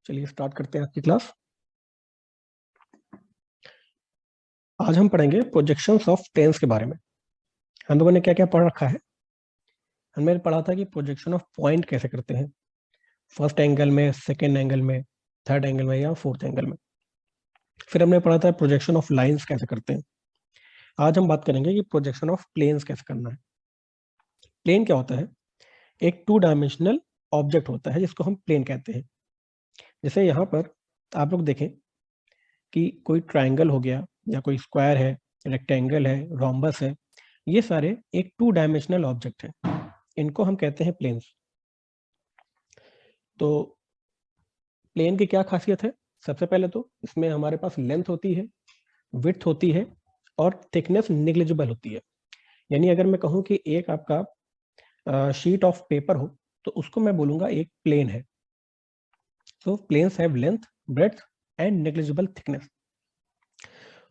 चलिए स्टार्ट करते हैं आज की क्लास। आज हम पढ़ेंगे प्रोजेक्शंस ऑफ प्लेन्स के बारे में। हम लोगों ने क्या क्या पढ़ रखा है। हमने पढ़ा था कि प्रोजेक्शन ऑफ पॉइंट कैसे करते हैं, फर्स्ट एंगल में, सेकेंड एंगल में, थर्ड एंगल में या फोर्थ एंगल में। फिर हमने पढ़ा था प्रोजेक्शन ऑफ लाइन्स कैसे करते हैं। आज हम बात करेंगे कि प्रोजेक्शन ऑफ प्लेन्स कैसे करना है। प्लेन क्या होता है? एक 2 डायमेंशनल ऑब्जेक्ट होता है जिसको हम प्लेन कहते हैं। जैसे यहाँ पर आप लोग देखें कि कोई ट्राइंगल हो गया या कोई स्क्वायर है, रेक्टेंगल है, रोम्बस है, ये सारे एक 2 डायमेंशनल ऑब्जेक्ट है। इनको हम कहते हैं प्लेन्स। तो प्लेन की क्या खासियत है? सबसे पहले तो इसमें हमारे पास लेंथ होती है, विड्थ होती है और थिकनेस नेग्लिजिबल होती है। यानी अगर मैं कहूँ कि एक आपका शीट ऑफ पेपर हो तो उसको मैं बोलूँगा एक प्लेन है। So planes have length, breadth and negligible thickness.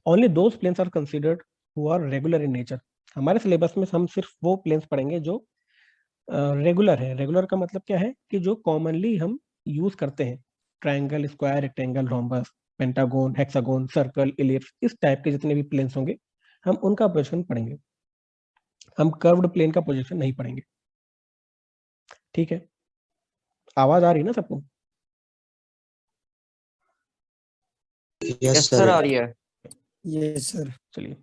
Only those planes are considered who are regular in nature. हमारे सिलेबस में हम सिर्फ वो प्लेन्स पढ़ेंगे जो रेगुलर है। रेगुलर का मतलब क्या है कि जो कॉमनली हम यूज करते हैं, triangle, square, rectangle, rhombus, pentagon, hexagon, circle, ellipse, इस टाइप के जितने भी प्लेन्स होंगे हम उनका प्रोजेक्शन पढ़ेंगे। हम कर्व्ड प्लेन का प्रोजेक्शन नहीं पढ़ेंगे। ठीक है, आवाज आ रही है ना सबको? यस सर आ रही है। Yes sir. चलिए,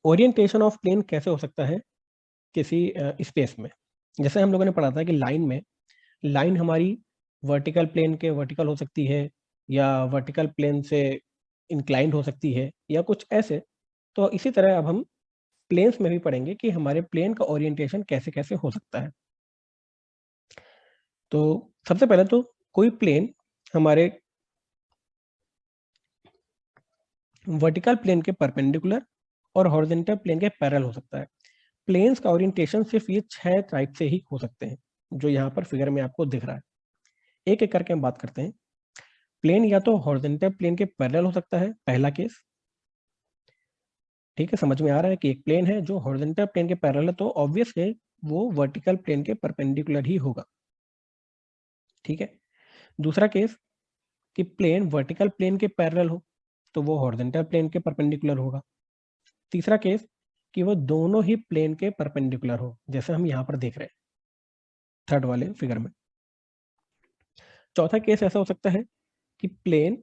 ओरिएंटेशन ऑफ प्लेन कैसे हो सकता है किसी स्पेस में? जैसे हम लोगों ने पढ़ा था कि लाइन हमारी वर्टिकल प्लेन के वर्टिकल हो सकती है या वर्टिकल प्लेन से इंक्लाइंड हो सकती है या कुछ ऐसे। तो इसी तरह अब हम प्लेन्स में भी पढ़ेंगे कि हमारे प्लेन का ओरिएंटेशन कैसे कैसे हो सकता है। तो सबसे पहले तो कोई प्लेन हमारे वर्टिकल प्लेन के परपेंडिकुलर और हॉरिजॉन्टल प्लेन के पैरेलल हो सकता है। प्लेन्स का ओरिएंटेशन सिर्फ ये 6 टाइप से ही हो सकते हैं जो यहाँ पर फिगर में आपको दिख रहा है। एक एक करके हम बात करते हैं। प्लेन या तो हॉरिजॉन्टल प्लेन के पैरेलल हो सकता है, पहला केस। ठीक है, समझ में आ रहा है कि एक प्लेन है जो हॉरिजॉन्टल प्लेन के पैरेलल है तो ऑब्वियस है वो वर्टिकल प्लेन के परपेंडिकुलर ही होगा। ठीक है। दूसरा केस कि प्लेन वर्टिकल प्लेन के पैरेलल हो तो वो हॉरिजॉन्टल प्लेन के परपेंडिकुलर होगा। तीसरा केस कि वो दोनों ही प्लेन के परपेंडिकुलर हो, जैसे हम यहाँ पर देख रहे हैं थर्ड वाले फिगर में। चौथा केस ऐसा हो सकता है कि प्लेन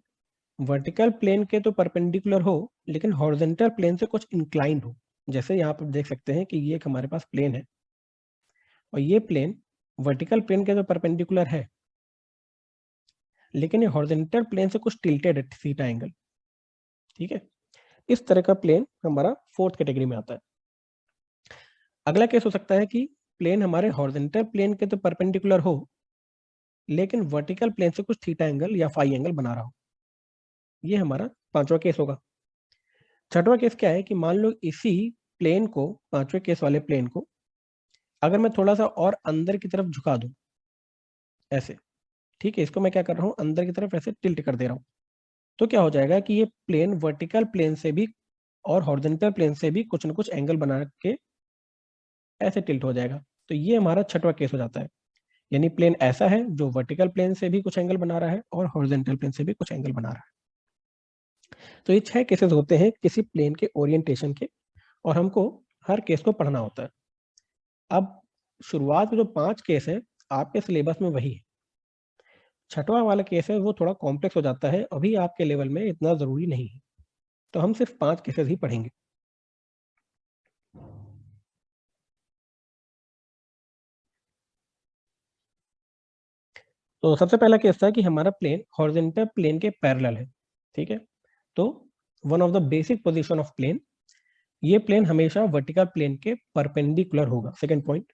वर्टिकल प्लेन के तो परपेंडिकुलर हो लेकिन हॉरिजॉन्टल प्लेन से कुछ इंक्लाइंड हो। जैसे यहाँ पर देख सकते हैं कि ये एक हमारे पास प्लेन है और ये प्लेन वर्टिकल प्लेन के तो परपेंडिकुलर है लेकिन ये हॉरिजॉन्टल प्लेन से कुछ टिल्टेड है, थीटा एंगल। ठीक है, इस तरह का प्लेन हमारा फोर्थ कैटेगरी में आता है। अगला केस हो सकता है कि प्लेन हमारे हॉरिजॉन्टल प्लेन के तो परपेंडिकुलर हो लेकिन वर्टिकल प्लेन से कुछ थीटा एंगल या फाई एंगल बना रहा हो। ये हमारा पांचवा केस होगा। छठवां केस क्या है कि मान लो इसी प्लेन को, पांचवें केस वाले प्लेन को अगर मैं थोड़ा सा और अंदर की तरफ झुका दूं ऐसे, ठीक है, इसको मैं क्या कर रहा हूं, अंदर की तरफ ऐसे टिल्ट कर दे रहा हूं, तो क्या हो जाएगा कि ये प्लेन वर्टिकल प्लेन से भी और हॉरिजॉन्टल प्लेन से भी कुछ ना कुछ एंगल बना के ऐसे टिल्ट हो जाएगा। तो ये हमारा छठवां केस हो जाता है। यानी प्लेन ऐसा है जो वर्टिकल प्लेन से भी कुछ एंगल बना रहा है और हॉरिजॉन्टल प्लेन से भी कुछ एंगल बना रहा है। तो ये 6 केसेस होते हैं किसी प्लेन के ओरिएंटेशन के और हमको हर केस को पढ़ना होता है। अब शुरुआत में जो 5 केस है आपके सिलेबस में वही है। छठवां वाला केस है वो थोड़ा कॉम्प्लेक्स हो जाता है, अभी आपके लेवल में इतना जरूरी नहीं है, तो हम सिर्फ 5 केसेस ही पढ़ेंगे। तो सबसे पहला केस था कि हमारा प्लेन हॉरिजॉन्टल प्लेन के पैरेलल है। ठीक है, तो one of the basic position of plane, ये प्लेन हमेशा वर्टिकल प्लेन के परपेंडिकुलर होगा। Second point,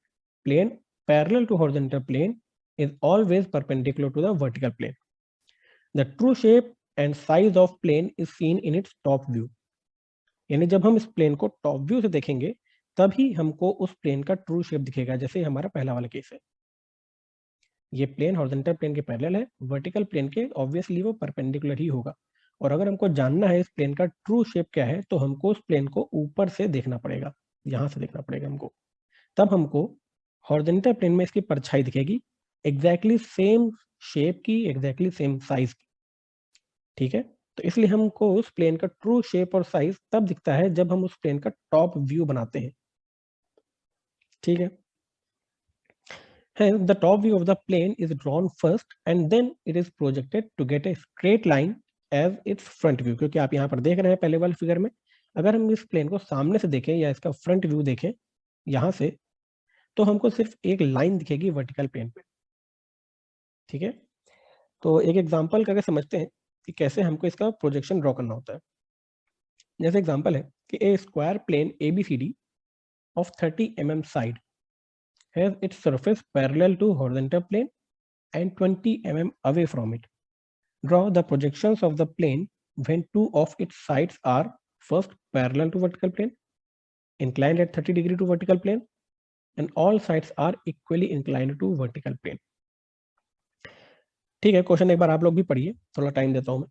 plane parallel to horizontal plane is always perpendicular to the vertical plane. The true shape and size of plane is seen in its top view. यानी जब हम इस plane को top view से देखेंगे तभी हमको उस प्लेन का ट्रू शेप दिखेगा। जैसे हमारा पहला वाला केस है, ये प्लेन हॉरिजॉन्टल प्लेन के पैरेलल है, वर्टिकल प्लेन के ऑब्वियसली वो परपेंडिकुलर ही होगा। और अगर हमको जानना है इस प्लेन का ट्रू शेप क्या है तो हमको उस प्लेन को ऊपर से देखना पड़ेगा, यहाँ से देखना पड़ेगा हमको। तब हमको हॉरिजॉन्टल प्लेन में इसकी परछाई दिखेगी, एग्जैक्टली सेम शेप की, एग्जैक्टली सेम साइज की। ठीक है, तो इसलिए हमको उस प्लेन का ट्रू शेप और साइज तब दिखता है जब हम उस प्लेन का टॉप व्यू बनाते हैं। ठीक है, hence the top view of the plane is drawn first and then it is projected to get a straight line as its front view। क्योंकि आप यहाँ पर देख रहे हैं पहले वाले फिगर में, अगर हम इस प्लेन को सामने से देखें या इसका फ्रंट व्यू देखें यहाँ से, तो हमको सिर्फ एक लाइन दिखेगी वर्टिकल प्लेन पे। ठीक है, तो एक एग्जांपल करके समझते हैं कि कैसे हमको इसका प्रोजेक्शन ड्रॉ करना होता है। जैसे एग्जांपल है कि ए square plane ABCD of 30 mm side has its surface parallel to horizontal plane and 20 mm away from it. Draw the projections of the plane when two of its sides are first parallel to vertical plane, inclined at 30 degree to vertical plane, and all sides are equally inclined to vertical plane. ठीक है, question एक बार आप लोग भी पढ़िए, थोड़ा time देता हूं मैं।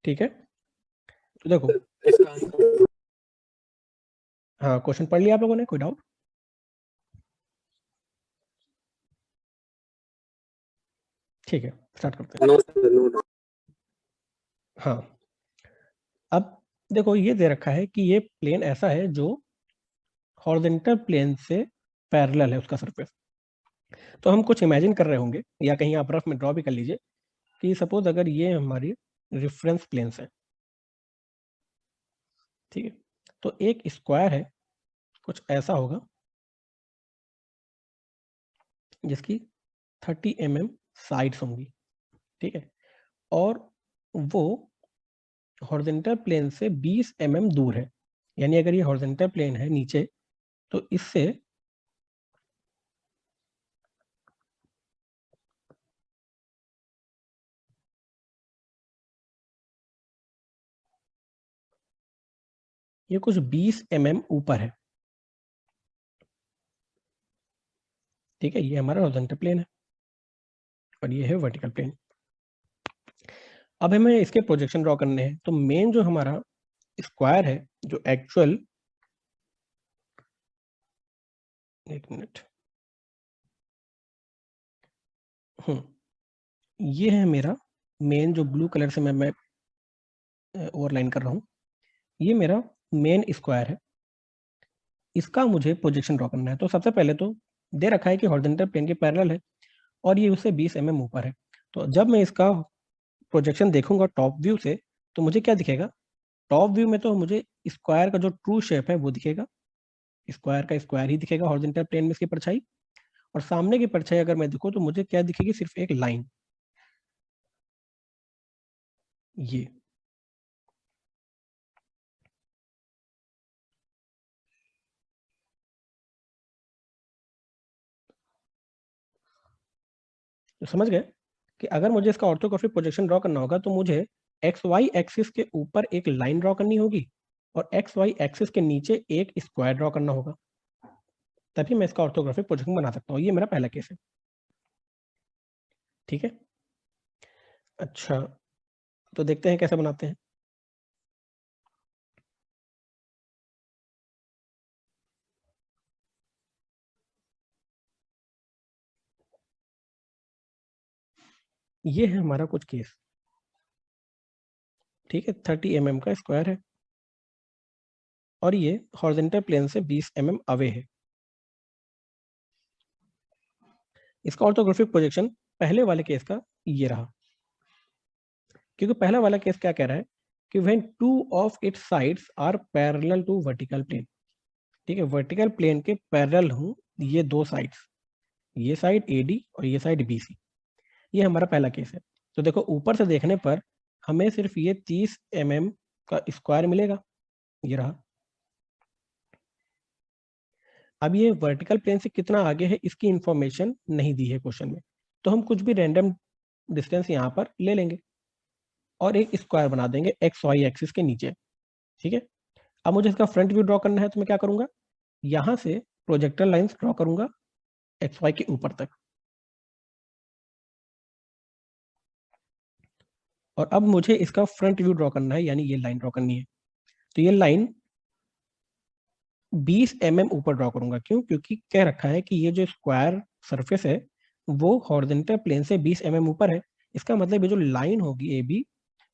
ठीक है, तो देखो, हाँ क्वेश्चन पढ़ लिया आप लोगों ने, कोई डाउट? ठीक है, स्टार्ट करते हैं। हाँ, अब देखो ये दे रखा है कि ये प्लेन ऐसा है जो हॉरिजॉन्टल प्लेन से पैरेलल है उसका सरफेस। तो हम कुछ इमेजिन कर रहे होंगे या कहीं आप रफ में ड्रॉ भी कर लीजिए कि सपोज अगर ये हमारी रेफरेंस प्लेन्स है। ठीक है, तो एक स्क्वायर है, कुछ ऐसा होगा जिसकी 30 mm साइड्स होंगी। ठीक है, और वो हॉरिजॉन्टल प्लेन से 20 mm दूर है। यानी अगर ये हॉरिजॉन्टल प्लेन है नीचे, तो इससे ये कुछ 20 mm ऊपर है। ठीक है, ये हमारा हॉरिजॉन्टल प्लेन है और ये है वर्टिकल प्लेन। अब हमें इसके प्रोजेक्शन ड्रॉ करने हैं। तो मेन जो हमारा स्क्वायर है, जो एक्चुअल, एक मिनट, ये है मेरा मेन, जो ब्लू कलर से मैं ओवरलाइन कर रहा हूँ, ये मेरा मेन स्क्वायर है। इसका मुझे प्रोजेक्शन ड्रॉ करना है। तो सबसे पहले तो दे रखा है कि हॉरिजॉन्टल प्लेन के पैरेलल है और ये उससे 20 mm ऊपर है। तो जब मैं इसका प्रोजेक्शन देखूंगा टॉप व्यू से, तो मुझे क्या दिखेगा? टॉप व्यू में तो मुझे स्क्वायर का जो ट्रू शेप है वो दिखेगा, स्क्वायर का स्क्वायर ही दिखेगा हॉरिजॉन्टल प्लेन में इसकी परछाई। और सामने की परछाई अगर मैं देखूं तो मुझे क्या दिखेगी? सिर्फ एक लाइन, ये। तो समझ गए कि अगर मुझे इसका ऑर्थोग्राफिक प्रोजेक्शन ड्रॉ करना होगा तो मुझे एक्स वाई एक्सिस के ऊपर एक लाइन ड्रॉ करनी होगी और एक्स वाई एक्सिस के नीचे एक स्क्वायर ड्रॉ करना होगा, तभी मैं इसका ऑर्थोग्राफिक प्रोजेक्शन बना सकता हूँ। ये मेरा पहला केस है। ठीक है, अच्छा, तो देखते हैं कैसे बनाते हैं। ये है हमारा कुछ केस। ठीक है, 30 mm का स्क्वायर है और ये हॉरिजॉन्टल प्लेन से 20 mm अवे है। इसका ऑर्थोग्राफिक प्रोजेक्शन पहले वाले केस का ये रहा, क्योंकि पहला वाला केस क्या कह रहा है कि when two of its sides are parallel to vertical plane. ठीक है, वर्टिकल प्लेन के पैरेलल हूं ये दो साइड्स, ये साइड AD और ये साइड BC। ये हमारा पहला केस है। तो देखो ऊपर से देखने पर हमें सिर्फ ये 30 mm का स्क्वायर मिलेगा, ये रहा। अब ये वर्टिकल प्लेन से कितना आगे है इसकी इंफॉर्मेशन नहीं दी है क्वेश्चन में, तो हम कुछ भी रैंडम डिस्टेंस यहाँ पर ले लेंगे। और एक स्क्वायर बना देंगे एक्स वाई एक्सिस के नीचे। ठीक है, अब मुझे इसका फ्रंट व्यू ड्रॉ करना है, तो मैं क्या करूंगा, यहां से प्रोजेक्टर लाइंस ड्रॉ करूंगा एक्स वाई के ऊपर तक। और अब मुझे इसका फ्रंट व्यू ड्रॉ करना है, यानी ये लाइन ड्रॉ करनी है। तो ये लाइन 20 mm ऊपर ड्रॉ करूंगा। क्यों? क्योंकि कह रखा है कि ये जो स्क्वायर सरफेस है वो हॉरिजॉन्टल प्लेन से 20 mm ऊपर है। इसका मतलब ये जो लाइन होगी ए बी,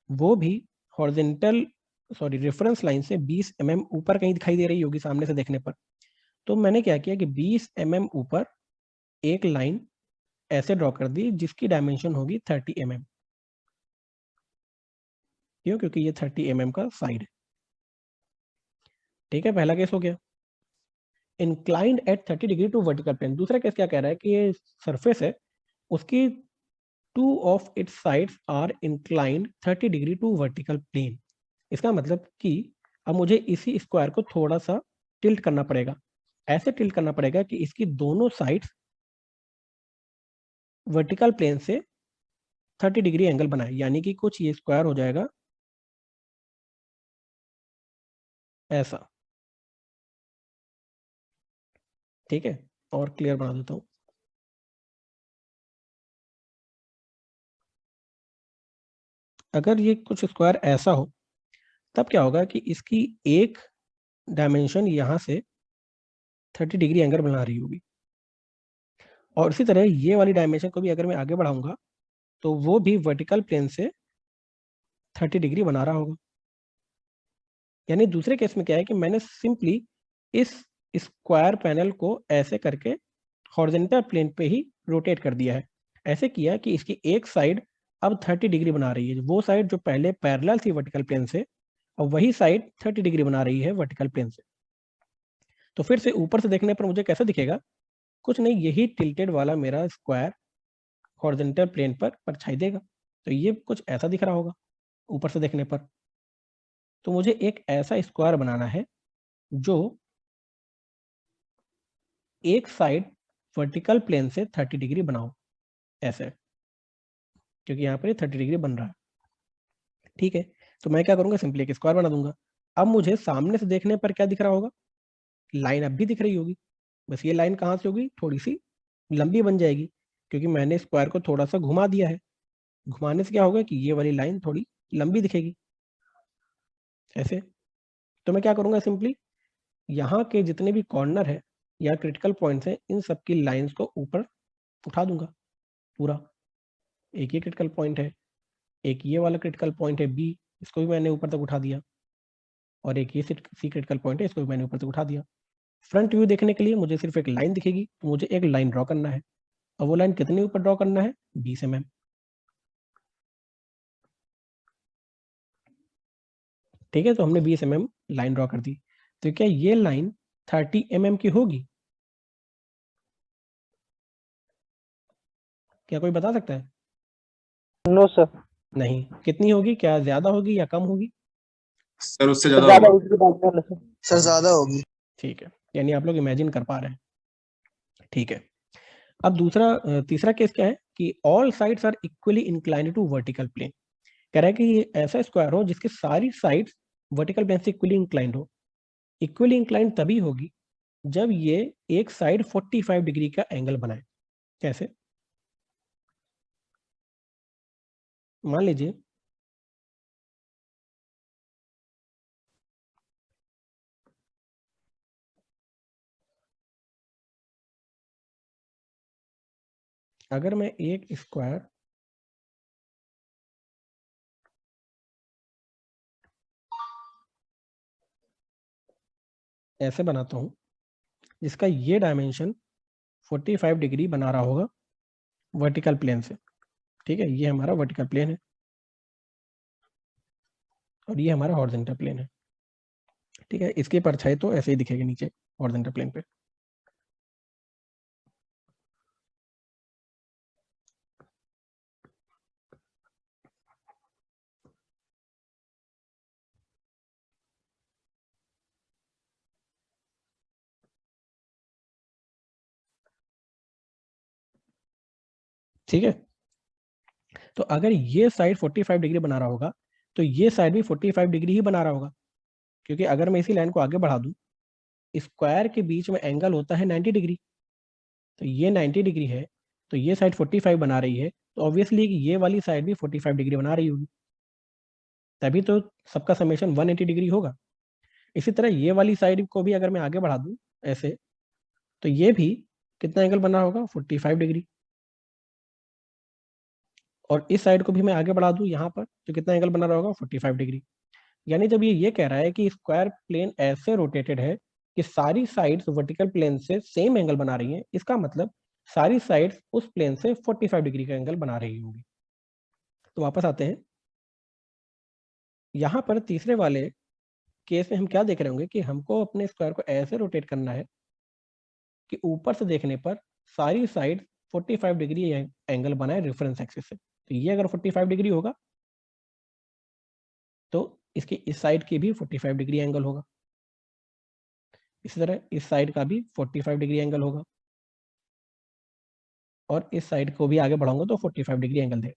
वो भी हॉरिजॉन्टल रेफरेंस लाइन से 20 mm ऊपर कहीं दिखाई दे रही होगी सामने से देखने पर। तो मैंने क्या किया कि 20 mm ऊपर एक लाइन ऐसे ड्रॉ कर दी जिसकी डायमेंशन होगी 30 mm। क्यों? क्योंकि ये 30 mm का साइड है। ठीक है, पहला केस हो गया। Inclined at 30 degree to vertical plane. दूसरा केस क्या कह रहा है कि ये सरफेस है, उसकी two of its sides are inclined 30 degree to vertical plane. इसका मतलब कि अब मुझे इसी स्क्वायर को थोड़ा सा टिल्ट करना पड़ेगा। ऐसे टिल्ट करना पड़ेगा कि इसकी दोनों साइड्स वर्टिकल प्लेन से 30 डिग्री एंगल बनाए, यानी कि कुछ ये स्क्वायर हो जाएगा ऐसा। ठीक है, और क्लियर बना देता हूं। अगर ये कुछ स्क्वायर ऐसा हो तब क्या होगा कि इसकी एक डायमेंशन यहां से 30 डिग्री एंगल बना रही होगी, और इसी तरह ये वाली डायमेंशन को भी अगर मैं आगे बढ़ाऊंगा तो वो भी वर्टिकल प्लेन से 30 डिग्री बना रहा होगा। यानी दूसरे केस में क्या है कि मैंने सिंपली इस स्क्वायर पैनल को ऐसे करके हॉरिजॉन्टल प्लेन पे ही रोटेट कर दिया है। ऐसे किया कि इसकी एक साइड अब 30 डिग्री बना रही है, वो साइड जो पहले पैरेलल थी वर्टिकल प्लेन से, और वही साइड 30 डिग्री बना रही है वर्टिकल प्लेन से। तो फिर से ऊपर से देखने पर मुझे कैसा दिखेगा? कुछ नहीं, यही टिल्टेड वाला मेरा स्क्वायर हॉरिजॉन्टल प्लेन पर परछाई देगा। तो ये कुछ ऐसा दिख रहा होगा ऊपर से देखने पर। तो मुझे एक ऐसा स्क्वायर बनाना है जो एक साइड वर्टिकल प्लेन से 30 डिग्री बनाओ ऐसे, क्योंकि यहाँ पर 30 डिग्री बन रहा है। ठीक है, तो मैं क्या करूंगा, सिंपली एक स्क्वायर बना दूंगा। अब मुझे सामने से देखने पर क्या दिख रहा होगा? लाइन अब भी दिख रही होगी, बस ये लाइन कहाँ से होगी, थोड़ी सी लंबी बन जाएगी, क्योंकि मैंने स्क्वायर को थोड़ा सा घुमा दिया है। घुमाने से क्या होगा कि ये वाली लाइन थोड़ी लंबी दिखेगी ऐसे। तो मैं क्या करूंगा, सिंपली यहाँ के जितने भी कॉर्नर है या क्रिटिकल पॉइंट्स हैं, इन सब की लाइंस को ऊपर उठा दूंगा पूरा। एक ये क्रिटिकल पॉइंट है, एक ये वाला क्रिटिकल पॉइंट है बी, इसको भी मैंने ऊपर तक उठा दिया, और एक ये सी क्रिटिकल पॉइंट है, इसको भी मैंने ऊपर तक उठा दिया। फ्रंट व्यू देखने के लिए मुझे सिर्फ एक लाइन दिखेगी, तो मुझे एक लाइन ड्रॉ करना है। और वो लाइन कितने ऊपर ड्रॉ करना है? 20 mm। ठीक है, तो हमने 20 mm लाइन ड्रॉ कर दी। तो क्या ये लाइन 30 mm की होगी? क्या कोई बता सकता है? No sir. नहीं। कितनी होगी? क्या ज्यादा होगी या कम होगी? सर उससे ज्यादा ज्यादा होगा। उसकी बात कर ले सर। सर ज्यादा होगी। ठीक है, यानी आप लोग इमेजिन कर पा रहे हैं। ठीक है, अब तीसरा केस क्या है कि all sides are equally inclined to vertical plane. कह रहा है कि ये ऐसा स्क्वायर हो जिसकी सारी साइड्स वर्टिकल प्लेन से इक्वली इंक्लाइंड हो। इक्वली इंक्लाइंड तभी होगी जब ये एक साइड 45 डिग्री का एंगल बनाए। कैसे? मान लीजिए अगर मैं एक स्क्वायर ऐसे बनाता हूं जिसका ये डायमेंशन 45 डिग्री बना रहा होगा वर्टिकल प्लेन से। ठीक है, ये हमारा वर्टिकल प्लेन है और ये हमारा हॉरिजॉन्टल प्लेन है। ठीक है, इसकी परछाई तो ऐसे ही दिखेगी नीचे हॉरिजॉन्टल प्लेन पे। ठीक है, तो अगर ये साइड 45 डिग्री बना रहा होगा तो ये साइड भी 45 डिग्री ही बना रहा होगा, क्योंकि अगर मैं इसी लाइन को आगे बढ़ा दूं, स्क्वायर के बीच में एंगल होता है 90 डिग्री, तो ये 90 डिग्री है, तो ये साइड 45 बना रही है, तो ऑब्वियसली ये वाली साइड भी 45 डिग्री बना रही होगी, तभी तो सबका समेशन 180 डिग्री होगा। इसी तरह ये वाली साइड को भी अगर मैं आगे बढ़ा दूं ऐसे, तो ये भी कितना एंगल बना होगा, 45 डिग्री। और इस साइड को भी मैं आगे बढ़ा दूं यहाँ पर, तो कितना एंगल बना रहा होगा, 45 डिग्री। यानी जब ये कह रहा है कि स्क्वायर प्लेन ऐसे रोटेटेड है कि सारी साइड्स वर्टिकल प्लेन से सेम एंगल बना रही हैं, इसका मतलब सारी साइड्स उस प्लेन से 45 डिग्री का एंगल बना रही होंगी। तो वापस आते हैं, यहाँ पर तीसरे वाले केस में हम क्या देख रहे होंगे कि हमको अपने स्क्वायर को ऐसे रोटेट करना है कि ऊपर से देखने पर सारी साइड 45 डिग्री एंगल बनाए रेफरेंस एक्सिस से। तो ये अगर 45 डिग्री होगा तो इसकी इस साइड की भी 45 डिग्री एंगल होगा, इसी तरह इस साइड का भी 45 डिग्री एंगल होगा, और इस साइड को भी आगे बढ़ाऊंगा तो 45 डिग्री एंगल देगा।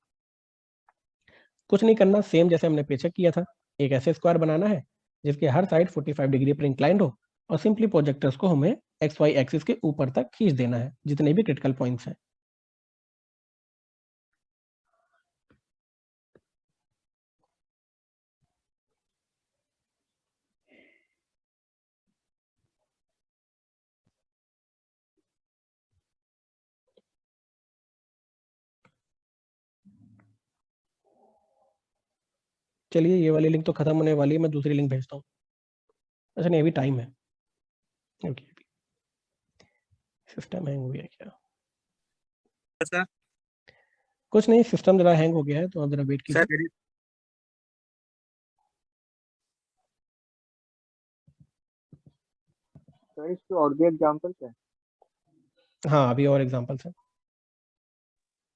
कुछ नहीं करना, सेम जैसे हमने पीछे किया था, एक ऐसे स्क्वायर बनाना है जिसके हर साइड 45 डिग्री पर इंक्लाइंड हो, और सिंपली प्रोजेक्टर्स को हमें एक्स वाई एक्सिस के ऊपर तक खींच देना है जितने भी क्रिटिकल पॉइंट्स हैं। चलिए ये वाली लिंक तो खत्म होने वाली है, मैं दूसरी लिंक भेजता हूँ। अच्छा नहीं, अभी टाइम है। ओके, सिस्टम हैंग हो गया क्या? सर कुछ नहीं, सिस्टम जरा हैंग हो गया है, तो आप जरा वेट कीजिए। सर सर इसके और भी एग्जांपल्स हैं? हाँ, अभी और एग्जांपल्स हैं।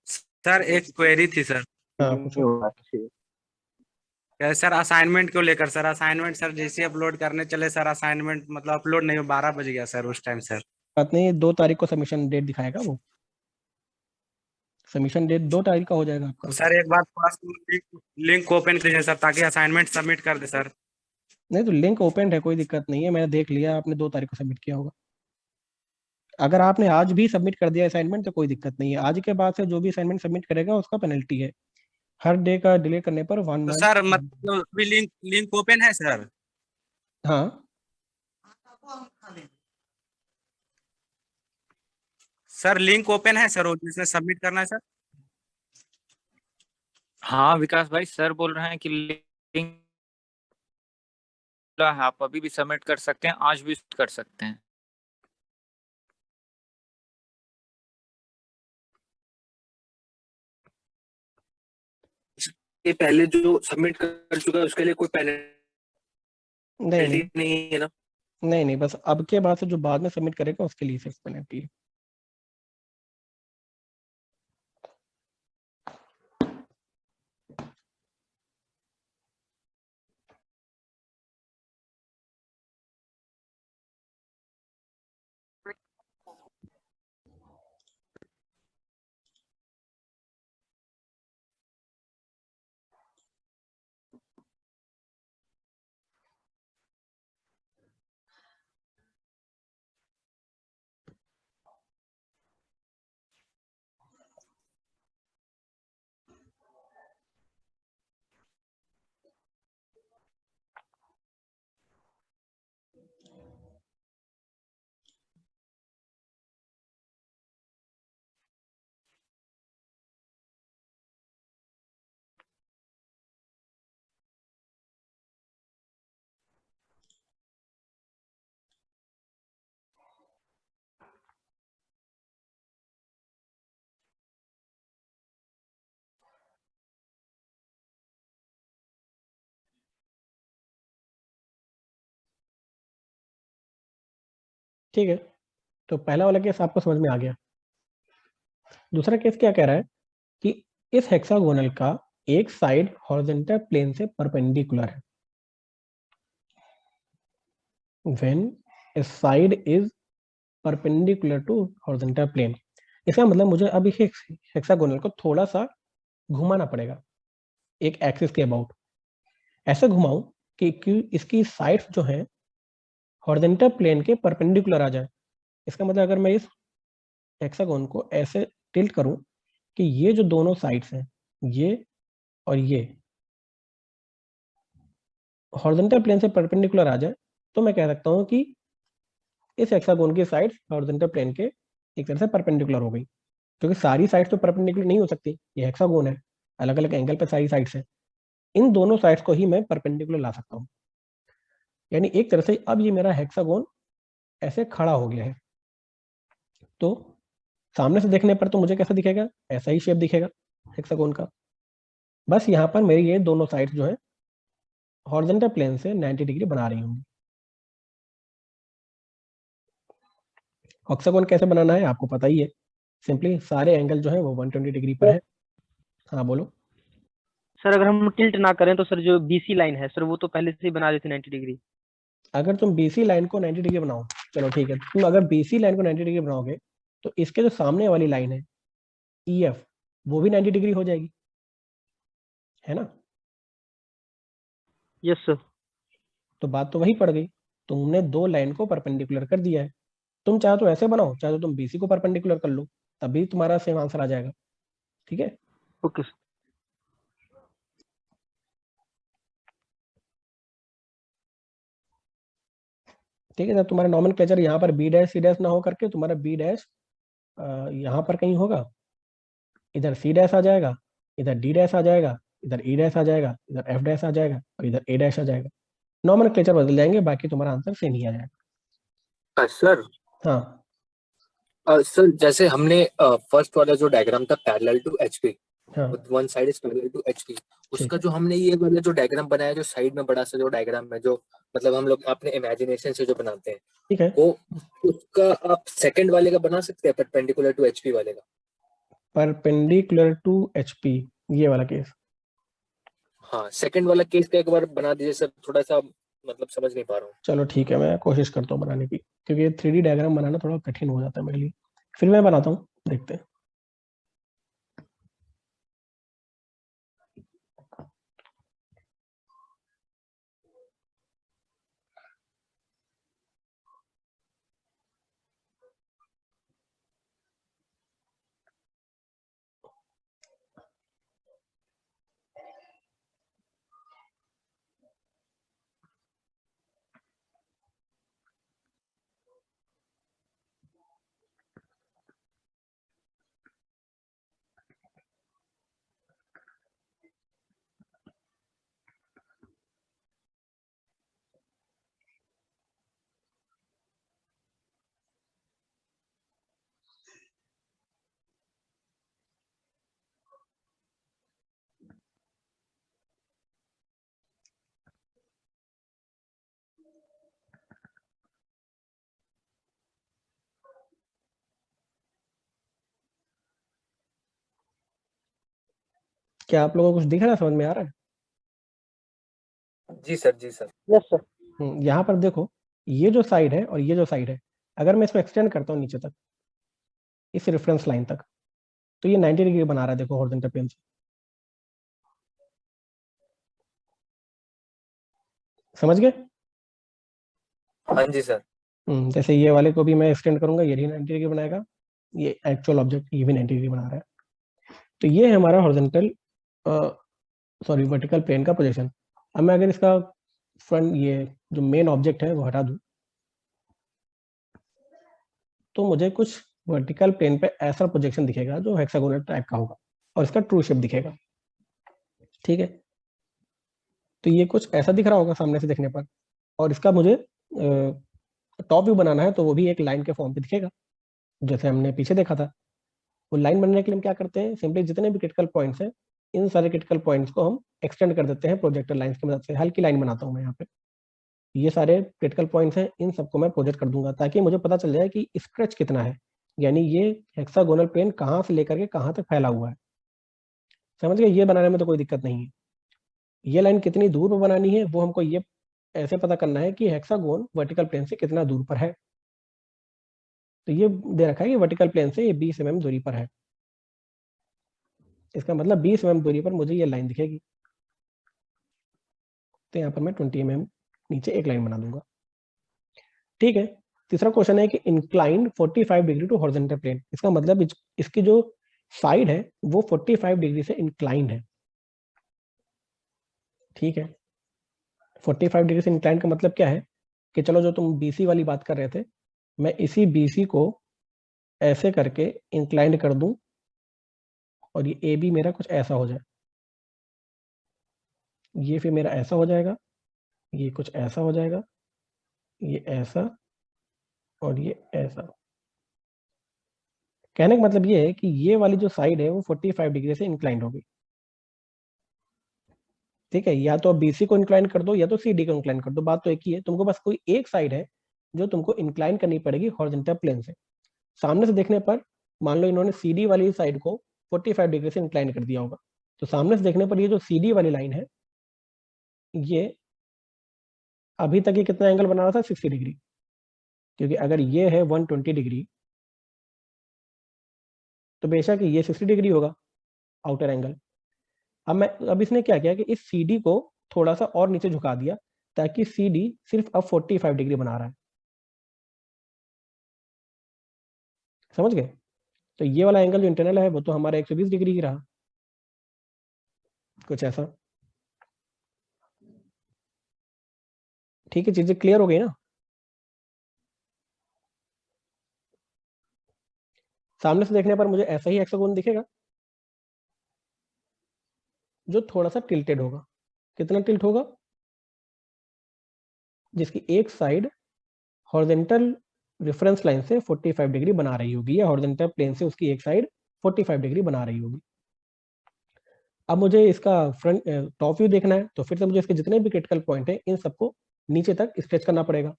सर एक क्वेरी थी सर। हाँ नहीं पूछो। होगा अच्छे। क्या सर असाइनमेंट को लेकर, सर असाइनमेंट सर जैसे अपलोड करने चले सर, असाइनमेंट मतलब अपलोड नहीं हो, 12 बज गया सर उस टाइम सर। बात नहीं, 2 तारीख को सबमिशन डेट दिखाएगा वो, सबमिशन डेट 2 तारीख का हो जाएगा आपका। सर एक बार थोड़ा सा लिंक ओपन कीजिए सर, ताकि असाइनमेंट सबमिट कर दे सर। नहीं तो लिंक ओपन है, कोई दिक्कत नहीं है, मैंने देख लिया, आपने 2 तारीख को सबमिट किया होगा। अगर आपने आज भी सबमिट कर दिया असाइनमेंट तो कोई दिक्कत नहीं है, आज के बाद से जो भी असाइनमेंट सबमिट करेगा उसका पेनल्टी है, हर डे का डिले करने पर 1 तो मंथ। सर मतलब अभी लिंक ओपन है सर? हाँ सर लिंक ओपन है सर, जिसमें सबमिट करना है सर? हाँ विकास भाई, सर बोल रहे हैं कि लिंक है, आप अभी भी सबमिट कर सकते हैं, आज भी कर सकते हैं। ये पहले जो सबमिट कर चुका है उसके लिए कोई नहीं पेनल्टी नहीं है ना? नहीं नहीं, बस अब के बाद से जो बाद में सबमिट करेगा उसके लिए सिर्फ पेनल्टी है। ठीक है, तो पहला वाला केस आपको समझ में आ गया। दूसरा केस क्या कह रहा है कि इस हेक्सागोनल का एक साइड हॉरिजॉन्टल प्लेन से परपेंडिकुलर है। When a side is perpendicular to horizontal plane, इसका मतलब मुझे अब इस हेक्सागोनल को थोड़ा सा घुमाना पड़ेगा एक एक्सिस के अबाउट। ऐसे घुमाऊं कि इसकी साइड्स जो है हॉरिजॉन्टल प्लेन के परपेंडिकुलर आ जाए। इसका मतलब अगर मैं इस हेक्सागोन को ऐसे टिल्ट करूं कि ये जो दोनों साइड्स हैं, ये और ये हॉरिजॉन्टल प्लेन से परपेंडिकुलर आ जाए, तो मैं कह सकता हूं कि इस हेक्सागोन की साइड्स हॉरिजॉन्टल प्लेन के एक तरह से परपेंडिकुलर हो गई। क्योंकि सारी साइड्स तो परपेंडिकुलर नहीं हो सकती, ये हेक्सागोन है, अलग अलग एंगल पे सारी साइड्स हैं। इन दोनों साइड्स को ही मैं परपेंडिकुलर ला सकता हूँ। यानी एक तरह से अब ये मेरा हेक्सागोन ऐसे खड़ा हो गया है। तो सामने से देखने पर तो मुझे कैसा दिखेगा, ऐसा ही शेप दिखेगा हेक्सागोन का। बस यहाँ पर मेरी ये दोनों साइड्स जो है हॉरिजॉन्टल प्लेन से 90 डिग्री बना रही होंगी। हेक्सागोन कैसे बनाना है आपको पता ही है, सिंपली सारे एंगल जो है वो 120 डिग्री पर है। हाँ बोलो। सर अगर हम टिल्ट ना करें तो सर जो बीसी लाइन है सर वो तो पहले से ही बना देते 90 डिग्री। अगर तुम बीसी लाइन को 90 डिग्री बनाओ, चलो ठीक है, तुम अगर बीसी लाइन को 90 डिग्री बनाओगे तो इसके जो सामने वाली लाइन है ईएफ, वो भी 90 डिग्री हो जाएगी, है ना। Yes sir. तो बात तो वही पड़ गई, तुमने दो लाइन को परपेंडिकुलर कर दिया है। तुम चाहे तो ऐसे बनाओ, चाहे तो तुम बीसी को परपेंडिकुलर कर लो, तभी तुम्हारा सेम आंसर आ जाएगा। ठीक है, ओके सर। ठीक है। जब तुम्हारा नॉमेनक्लेचर यहाँ पर बी डैश सी डैश ना हो करके तुम्हारा बी डैश यहाँ पर कहीं होगा, इधर सी डैश आ जाएगा, इधर डी डैश आ जाएगा, इधर ई डैश आ जाएगा, इधर एफ डैश आ जाएगा और इधर ए डैश आ जाएगा। नॉमेनक्लेचर बदल जाएंगे, बाकी तुम्हारा आंसर सेम ही आ जाएगा। सर हाँ सर जैसे हमने फर्स्ट वाला जो डायग्राम था पैरेलल टू एचपी, हाँ one side is parallel to HP, ठीक उसका जो हमने ये वाला जो डायग्राम बनाया जो साइड में बड़ा सा जो डायग्राम है, जो मतलब हम लोग अपने इमेजिनेशन से जो बनाते हैं, ठीक है। वो उसका आप सेकंड वाले का बना सकते हैं परपेंडिकुलर टू एचपी वाले का। परपेंडिकुलर टू एचपी, ये वाला केस। हाँ सेकंड वाला केस का एक बार बना दीजिए सर, थोड़ा सा मतलब समझ नहीं पा रहा हूँ। चलो ठीक है, मैं कोशिश करता हूँ बनाने की, क्योंकि 3D डायग्राम बनाना थोड़ा कठिन हो जाता है मेरे लिए। फिर मैं बनाता हूँ, देखते हैं। क्या आप लोगों को कुछ दिख रहा है, समझ में आ रहा है? जी सर, जी सर। Yes sir. यहाँ पर देखो, ये जो साइड है और ये जो साइड है, अगर मैं इसको एक्सटेंड करता हूँ नीचे तक, इस रेफरेंस लाइन तक, तो ये 90 डिग्री बना रहा है, देखो हॉरिजॉन्टल प्लेन से। समझ गए? हाँ जी सर। जैसे ये वाले को भी मैं एक्सटेंड करूंगा, ये भी 90 डिग्री बनाएगा, ये एक्चुअल ऑब्जेक्ट ये भी 90 डिग्री बना रहा है। तो ये है हमारा हॉरिजॉन्टल सॉरी वर्टिकल प्लेन का पोजीशन। अब मैं अगर इसका फ्रंट, ये जो मेन ऑब्जेक्ट है वो हटा दूं, तो मुझे कुछ वर्टिकल प्लेन पे ऐसा प्रोजेक्शन दिखेगा जो हेक्सागोनल टाइप का होगा और इसका ट्रू शेप दिखेगा। ठीक है, तो ये कुछ ऐसा दिख रहा होगा सामने से देखने पर, और इसका मुझे टॉप व्यू बनाना है, तो वो भी एक लाइन के फॉर्म पे दिखेगा, जैसे हमने पीछे देखा था। वो लाइन बनने के लिए हम क्या करते हैं, सिंपली जितने भी क्रिटिकल पॉइंट्स हैं, इन सारे क्रिटिकल पॉइंट्स को हम एक्सटेंड कर देते हैं प्रोजेक्टर लाइंस की मदद से। हल्की लाइन बनाता हूँ मैं यहाँ पे, ये सारे क्रिटिकल पॉइंट्स हैं, इन सबको मैं प्रोजेक्ट कर दूंगा ताकि मुझे पता चल जाए कि स्ट्रेच कितना है, यानी ये हेक्सागोनल प्लेन कहाँ से लेकर के कहाँ तक फैला हुआ है। समझ गए? ये बनाने में तो कोई दिक्कत नहीं है। ये लाइन कितनी दूर पर बनानी है, वो हमको ये ऐसे पता करना है कि हेक्सागोन वर्टिकल प्लेन से कितना दूर पर है। तो ये दे रखा है कि वर्टिकल प्लेन से ये 20 mm दूरी पर है। इसका मतलब 20 mm दूरी पर मुझे ये लाइन दिखेगी। तो यहाँ पर मैं 20 mm नीचे एक लाइन बना दूंगा। ठीक है, तीसरा क्वेश्चन है कि inclined 45 degree to horizontal plane. इसका मतलब इसकी जो साइड है वो 45 डिग्री से इंक्लाइंड है। ठीक है, 45 डिग्री से इंक्लाइंड का मतलब क्या है कि चलो जो तुम बीसी वाली बात कर रहे थे, मैं इसी बीसी को ऐसे करके इंक्लाइंड कर दूं और ये ए बी मेरा कुछ ऐसा हो जाए, ये फिर मेरा ऐसा हो जाएगा, ये कुछ ऐसा हो जाएगा, ये ऐसा और ये ऐसा। कहने का मतलब ये है कि ये वाली जो साइड है वो 45 डिग्री से इंक्लाइंड होगी। ठीक है, या तो बीसी को इंक्लाइन कर दो या तो सीडी को इंक्लाइन कर दो, बात तो एक ही है। तुमको बस कोई एक साइड है जो तुमको इंक्लाइन करनी पड़ेगी हॉरिजॉन्टल प्लेन से। सामने से देखने पर मान लो इन्होंने सीडी वाली साइड को 45 डिग्री से इंक्लाइन कर दिया होगा, तो सामने से देखने पर ये जो सीडी वाली लाइन है ये अभी तक ये कितना एंगल बना रहा था, 60 डिग्री, क्योंकि अगर ये है 120 डिग्री तो बेशक ये 60 डिग्री होगा आउटर एंगल। अब इसने क्या किया कि इस CD को थोड़ा सा और नीचे झुका दिया ताकि CD सिर्फ अब 45 डिग्री बना रहा है। समझ गए? तो ये वाला एंगल जो इंटरनल है वो तो हमारा 120 डिग्री ही रहा, कुछ ऐसा। ठीक है, चीजें क्लियर हो गई ना? सामने से देखने पर मुझे ऐसा ही हेक्सागोन दिखेगा जो थोड़ा सा टिल्टेड होगा। कितना टिल्ट होगा? जिसकी एक साइड हॉरिजॉन्टल रेफरेंस लाइन से 45 डिग्री बना रही होगी, या हॉरिजॉन्टल प्लेन से उसकी एक साइड 45 डिग्री बना रही होगी। अब मुझे इसका फ्रंट टॉप व्यू देखना है, तो फिर से मुझे इसके जितने भी क्रिटिकल पॉइंट है इन सबको नीचे तक स्ट्रेच करना पड़ेगा।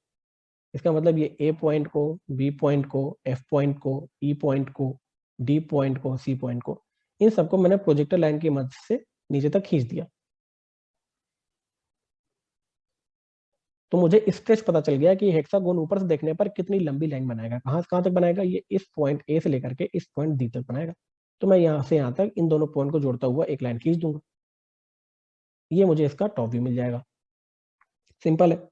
इसका मतलब ये ए पॉइंट को, बी पॉइंट को, एफ पॉइंट को, ई पॉइंट को, डी पॉइंट को, सी पॉइंट को, इन सबको मैंने प्रोजेक्टर लाइन की मदद से नीचे तक खींच दिया। तो मुझे स्ट्रेच पता चल गया कि हेक्सागोन ऊपर से देखने पर कितनी लंबी लाइन बनाएगा, कहां से कहां तक बनाएगा, ये इस पॉइंट ए से लेकर के इस पॉइंट डी तक बनाएगा। तो मैं यहां से यहां तक इन दोनों पॉइंट को जोड़ता हुआ एक लाइन खींच दूंगा, ये मुझे इसका टॉप व्यू मिल जाएगा। सिंपल है।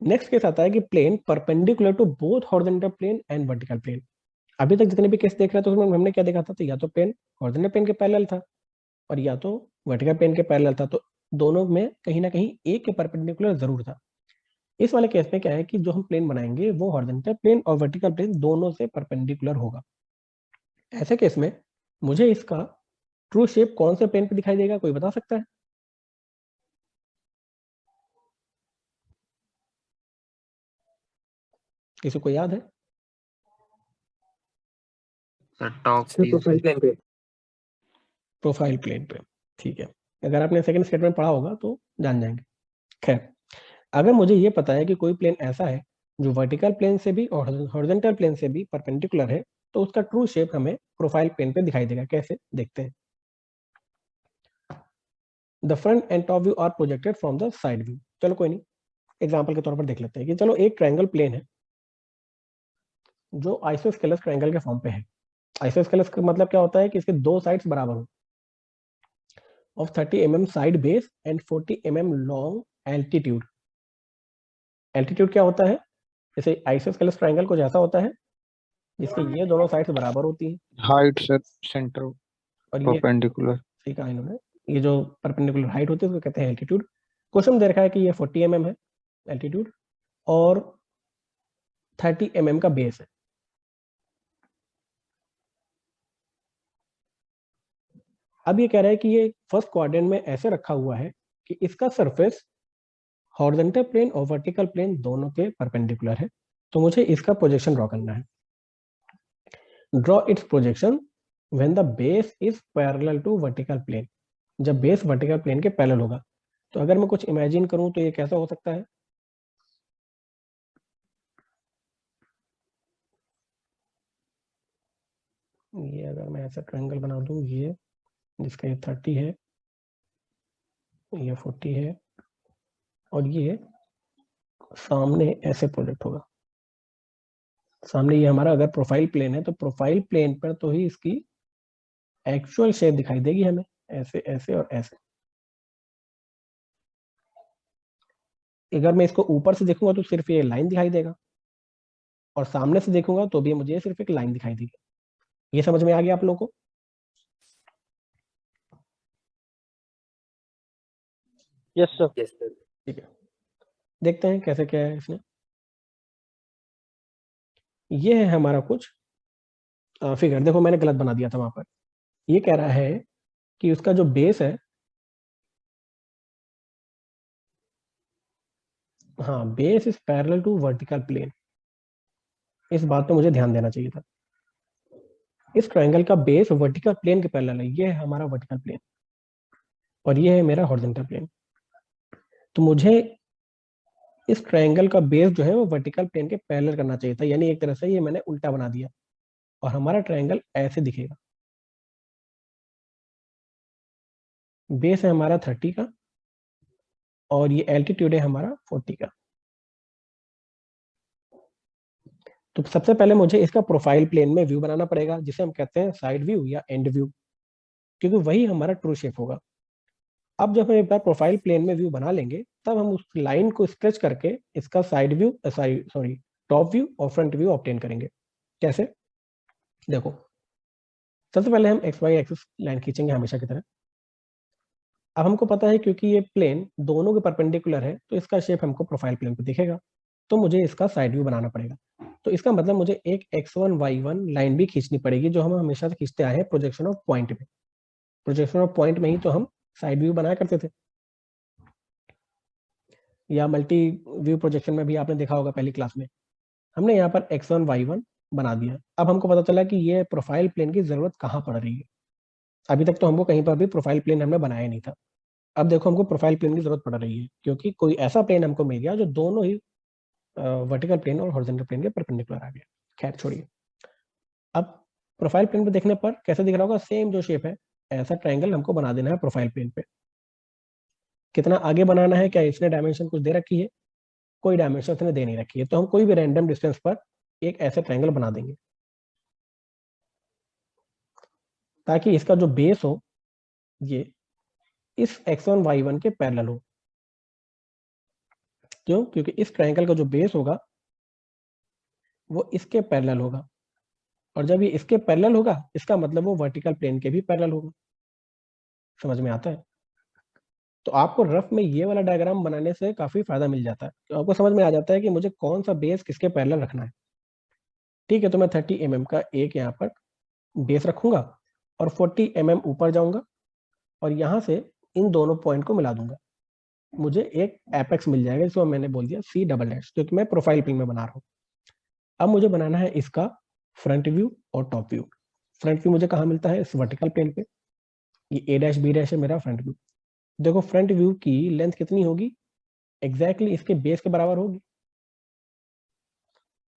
नेक्स्ट केस आता है कि plane perpendicular to both horizontal plane and vertical plane. अभी तक जितने भी केस देख रहे थे उसमें हमने क्या देखा था, तो या तो प्लेन हॉरिजॉन्टल प्लेन के पैरेलल था और या तो वर्टिकल प्लेन के पैरेलल था, तो दोनों में कहीं ना कहीं एक के परपेंडिकुलर जरूर था। इस वाले केस में क्या है कि जो हम प्लेन बनाएंगे वो हॉरिजॉन्टल प्लेन और वर्टिकल प्लेन दोनों से परपेंडिकुलर होगा। ऐसे केस में मुझे इसका ट्रू शेप कौन से प्लेन पे दिखाई देगा, कोई बता सकता है? किसी को याद है? सर टॉप प्रोफाइल प्लेन पे। प्रोफाइल प्लेन पे। ठीक है, अगर आपने सेकंड स्टेटमेंट पढ़ा होगा तो जान जाएंगे। खैर, अगर मुझे ये पता है कि कोई प्लेन ऐसा है जो वर्टिकल प्लेन से भी और हॉरिजॉन्टल प्लेन से भी परपेंडिकुलर है, तो उसका ट्रू शेप हमें प्रोफाइल प्लेन पे दिखाई देगा। कैसे, देखते हैं। The front and top view are projected from the side view. चलो कोई नहीं, एग्जाम्पल के तौर पर देख लेते हैं कि चलो एक ट्रायंगल प्लेन है जो आइसोस्केलस ट्रायंगल के फॉर्म पे है। आइसोस्केलस का मतलब क्या होता है कि इसके दो साइड्स बराबर हो, of 30 mm side base and 40 mm long altitude. Altitude क्या होता है? जैसे आइसोस्केलस ट्रायंगल कुछ ऐसा होता है जिसके ये दोनों साइड्स बराबर होती हैं हाइट सर सेंटर और ये परपेंडिकुलर। सही कहा इन्होंने, ये जो परपेंडिकुलर हाइट होती है उसको कहते हैं एल्टीट्यूड। क्वेश्चन दे रखा है कि ये 40 mm है एल्टीट्यूड और 30 mm का बेस है। अब ये कह रहा है कि ये फर्स्ट क्वाड्रेंट में ऐसे रखा हुआ है कि इसका सरफेस हॉरिजॉन्टल प्लेन और वर्टिकल प्लेन दोनों के परपेंडिकुलर है। तो मुझे इसका प्रोजेक्शन ड्रॉ करना है। Draw its projection when the base is parallel to vertical plane. जब बेस वर्टिकल प्लेन के पैरेलल होगा। तो अगर मैं कुछ इमेजिन करूं तो ये कैसा हो सकता है? ये अगर मैं ऐसा ट्रायंगल बना दूं, ये जिसका ये 30 है, ये 40 है और ये सामने ऐसे प्रोजेक्ट होगा। सामने ये हमारा अगर प्रोफाइल प्लेन है तो प्रोफाइल प्लेन पर तो ही इसकी एक्चुअल शेप दिखाई देगी हमें, ऐसे ऐसे और ऐसे। अगर मैं इसको ऊपर से देखूंगा तो सिर्फ ये लाइन दिखाई देगा, और सामने से देखूंगा तो भी मुझे सिर्फ एक लाइन दिखाई देगी। ये समझ में आ गया आप लोगों को? Yes sir. Yes sir. ठीक है, देखते हैं कैसे क्या है इसमें। ये है हमारा कुछ फिगर। देखो मैंने गलत बना दिया था वहां पर। ये कह रहा है कि उसका जो बेस है, हाँ, base is parallel to vertical plane. इस बात पे मुझे ध्यान देना चाहिए था। इस ट्रायंगल का बेस वर्टिकल प्लेन के पैरेलल है। ये है हमारा वर्टिकल प्लेन और ये है मेरा हॉरिजॉन्टल प्लेन। तो मुझे इस ट्रायंगल का बेस जो है वो वर्टिकल प्लेन के पैरेलल करना चाहिए था, यानी एक तरह से ये मैंने उल्टा बना दिया और हमारा ट्रायंगल ऐसे दिखेगा। बेस है हमारा 30 का और ये एल्टीट्यूड है हमारा 40 का। तो सबसे पहले मुझे इसका प्रोफाइल प्लेन में व्यू बनाना पड़ेगा, जिसे हम कहते हैं साइड व्यू या एंड व्यू, क्योंकि वही हमारा ट्रू शेप होगा। अब जब हम एक बार प्रोफाइल प्लेन में व्यू बना लेंगे तब हम उस लाइन को स्ट्रेच करके इसका side view sorry top view और फ्रंट व्यू ऑब्टेन करेंगे। कैसे? देखो, सबसे पहले हम एक्स वाई एक्सिस लाइन खींचेंगे हमेशा की तरह। अब हमको पता है क्योंकि ये प्लेन दोनों के परपेंडिकुलर है तो इसका शेप हमको प्रोफाइल प्लेन पे दिखेगा, तो मुझे इसका साइड व्यू बनाना पड़ेगा। तो इसका मतलब मुझे एक x1 y1 लाइन भी खींचनी पड़ेगी, जो हम हमेशा से खींचते आए हैं प्रोजेक्शन ऑफ पॉइंट में। प्रोजेक्शन ऑफ पॉइंट में ही तो हम साइड व्यू बनाया करते थे, या मल्टी व्यू प्रोजेक्शन में भी आपने देखा होगा पहली क्लास में। हमने यहाँ पर x1 y1 बना दिया। अब हमको पता चला कि ये प्रोफाइल प्लेन की जरूरत कहाँ पड़ रही है। अभी तक तो हमको कहीं पर भी प्रोफाइल प्लेन हमने बनाया नहीं था। अब देखो हमको प्रोफाइल प्लेन की जरूरत पड़ रही है, क्योंकि कोई ऐसा प्लेन हमको मिल गया जो दोनों ही वर्टिकल प्लेन और हॉरिजॉन्टल प्लेन के परपेंडिकुलर आ गया। खैर छोड़िए। अब प्रोफाइल प्लेन पे देखने पर कैसे दिख रहा होगा? सेम जो शेप है ऐसा ट्रायंगल हमको बना देना है प्रोफाइल प्लेन पे। कितना आगे बनाना है? क्या इसने डायमेंशन कुछ दे रखी है? कोई डायमेंशन इसने दे नहीं रखी है, तो हम कोई भी रैंडम डिस्टेंस पर एक ऐसे ट्रायंगल बना देंगे ताकि इसका जो बेस हो ये इस x1 y1 के पैरेलल हो। क्यों? क्योंकि इस ट्रायंगल का जो बेस होगा वो इसके पैरेलल होगा, और जब ये इसके पैरेलल होगा इसका मतलब वो वर्टिकल प्लेन के भी पैरेलल होगा। समझ में आता है? तो आपको रफ में ये वाला डायग्राम बनाने से काफी फायदा मिल जाता है, तो आपको समझ में आ जाता है कि मुझे कौन सा बेस किसके पैरेलल रखना है। ठीक है, तो मैं 30 mm का एक यहाँ पर बेस रखूंगा और 40 mm ऊपर जाऊंगा और यहाँ से इन दोनों पॉइंट को मिला दूंगा। मुझे एक एपेक्स मिल जाएगा, जिसको मैंने बोल दिया C डबल डैश, क्योंकि मैं प्रोफाइल प्लेन में बना रहा हूँ। अब मुझे बनाना है इसका फ्रंट व्यू और टॉप व्यू। फ्रंट व्यू मुझे कहाँ मिलता है? इस वर्टिकल प्लेन पे। ये A डैश B डैश है मेरा फ्रंट व्यू। देखो फ्रंट व्यू की लेंथ कितनी होगी? एग्जैक्टली इसके बेस के बराबर होगी।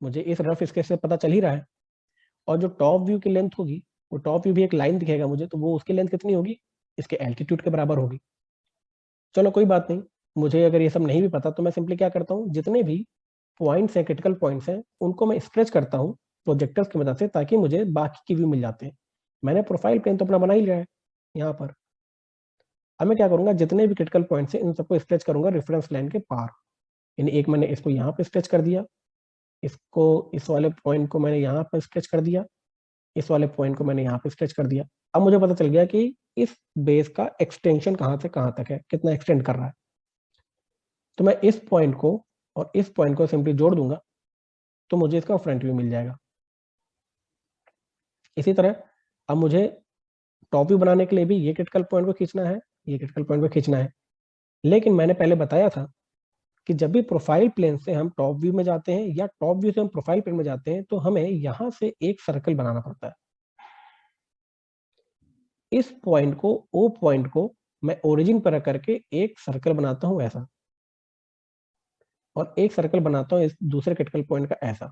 मुझे इस रफ स्केच से पता चल ही रहा है। और जो टॉप व्यू की लेंथ होगी, वो टॉप व्यू भी एक लाइन दिखेगा मुझे, तो वो उसकी लेंथ कितनी होगी? इसके एल्टीट्यूड के बराबर होगी। चलो कोई बात नहीं, मुझे अगर ये सब नहीं भी पता तो मैं सिंपली क्या करता हूँ, जितने भी पॉइंट्स हैं, क्रिटिकल पॉइंट्स हैं, उनको मैं स्ट्रेच करता हूँ प्रोजेक्टर्स की मदद से, ताकि मुझे बाकी की व्यू मिल जाते हैं। मैंने प्रोफाइल प्लेन तो अपना बना ही लिया है यहाँ पर। अब मैं क्या करूंगा, जितने भी क्रिटिकल पॉइंट्स हैं इन सबको स्ट्रेच करूंगा रेफरेंस लाइन के पार। यानी एक मैंने इसको यहाँ पे स्ट्रेच कर दिया, इसको इस वाले पॉइंट को मैंने यहाँ पर स्ट्रेच कर दिया, इस वाले पॉइंट को मैंने यहाँ पे स्ट्रेच कर दिया। अब मुझे पता चल गया कि इस बेस का एक्सटेंशन कहाँ से कहाँ तक है, कितना एक्सटेंड कर रहा है। तो मैं इस पॉइंट को और इस पॉइंट को सिंपली जोड़ दूंगा तो मुझे इसका फ्रंट व्यू मिल जाएगा। इसी तरह अब मुझे टॉप व्यू बनाने के लिए भी ये क्रिटिकल पॉइंट को खींचना है, ये क्रिटिकल पॉइंट को खींचना है। लेकिन मैंने पहले बताया था कि जब भी प्रोफाइल प्लेन से हम टॉप व्यू में जाते हैं या टॉप व्यू से हम प्रोफाइल प्लेन में जाते हैं तो हमें यहां से एक सर्कल बनाना पड़ता है। इस पॉइंट को, ओ पॉइंट को मैं ओरिजिन पर रख करके एक सर्कल बनाता हूं ऐसा, और एक सर्कल बनाता हूं इस दूसरे क्रिटिकल पॉइंट का ऐसा,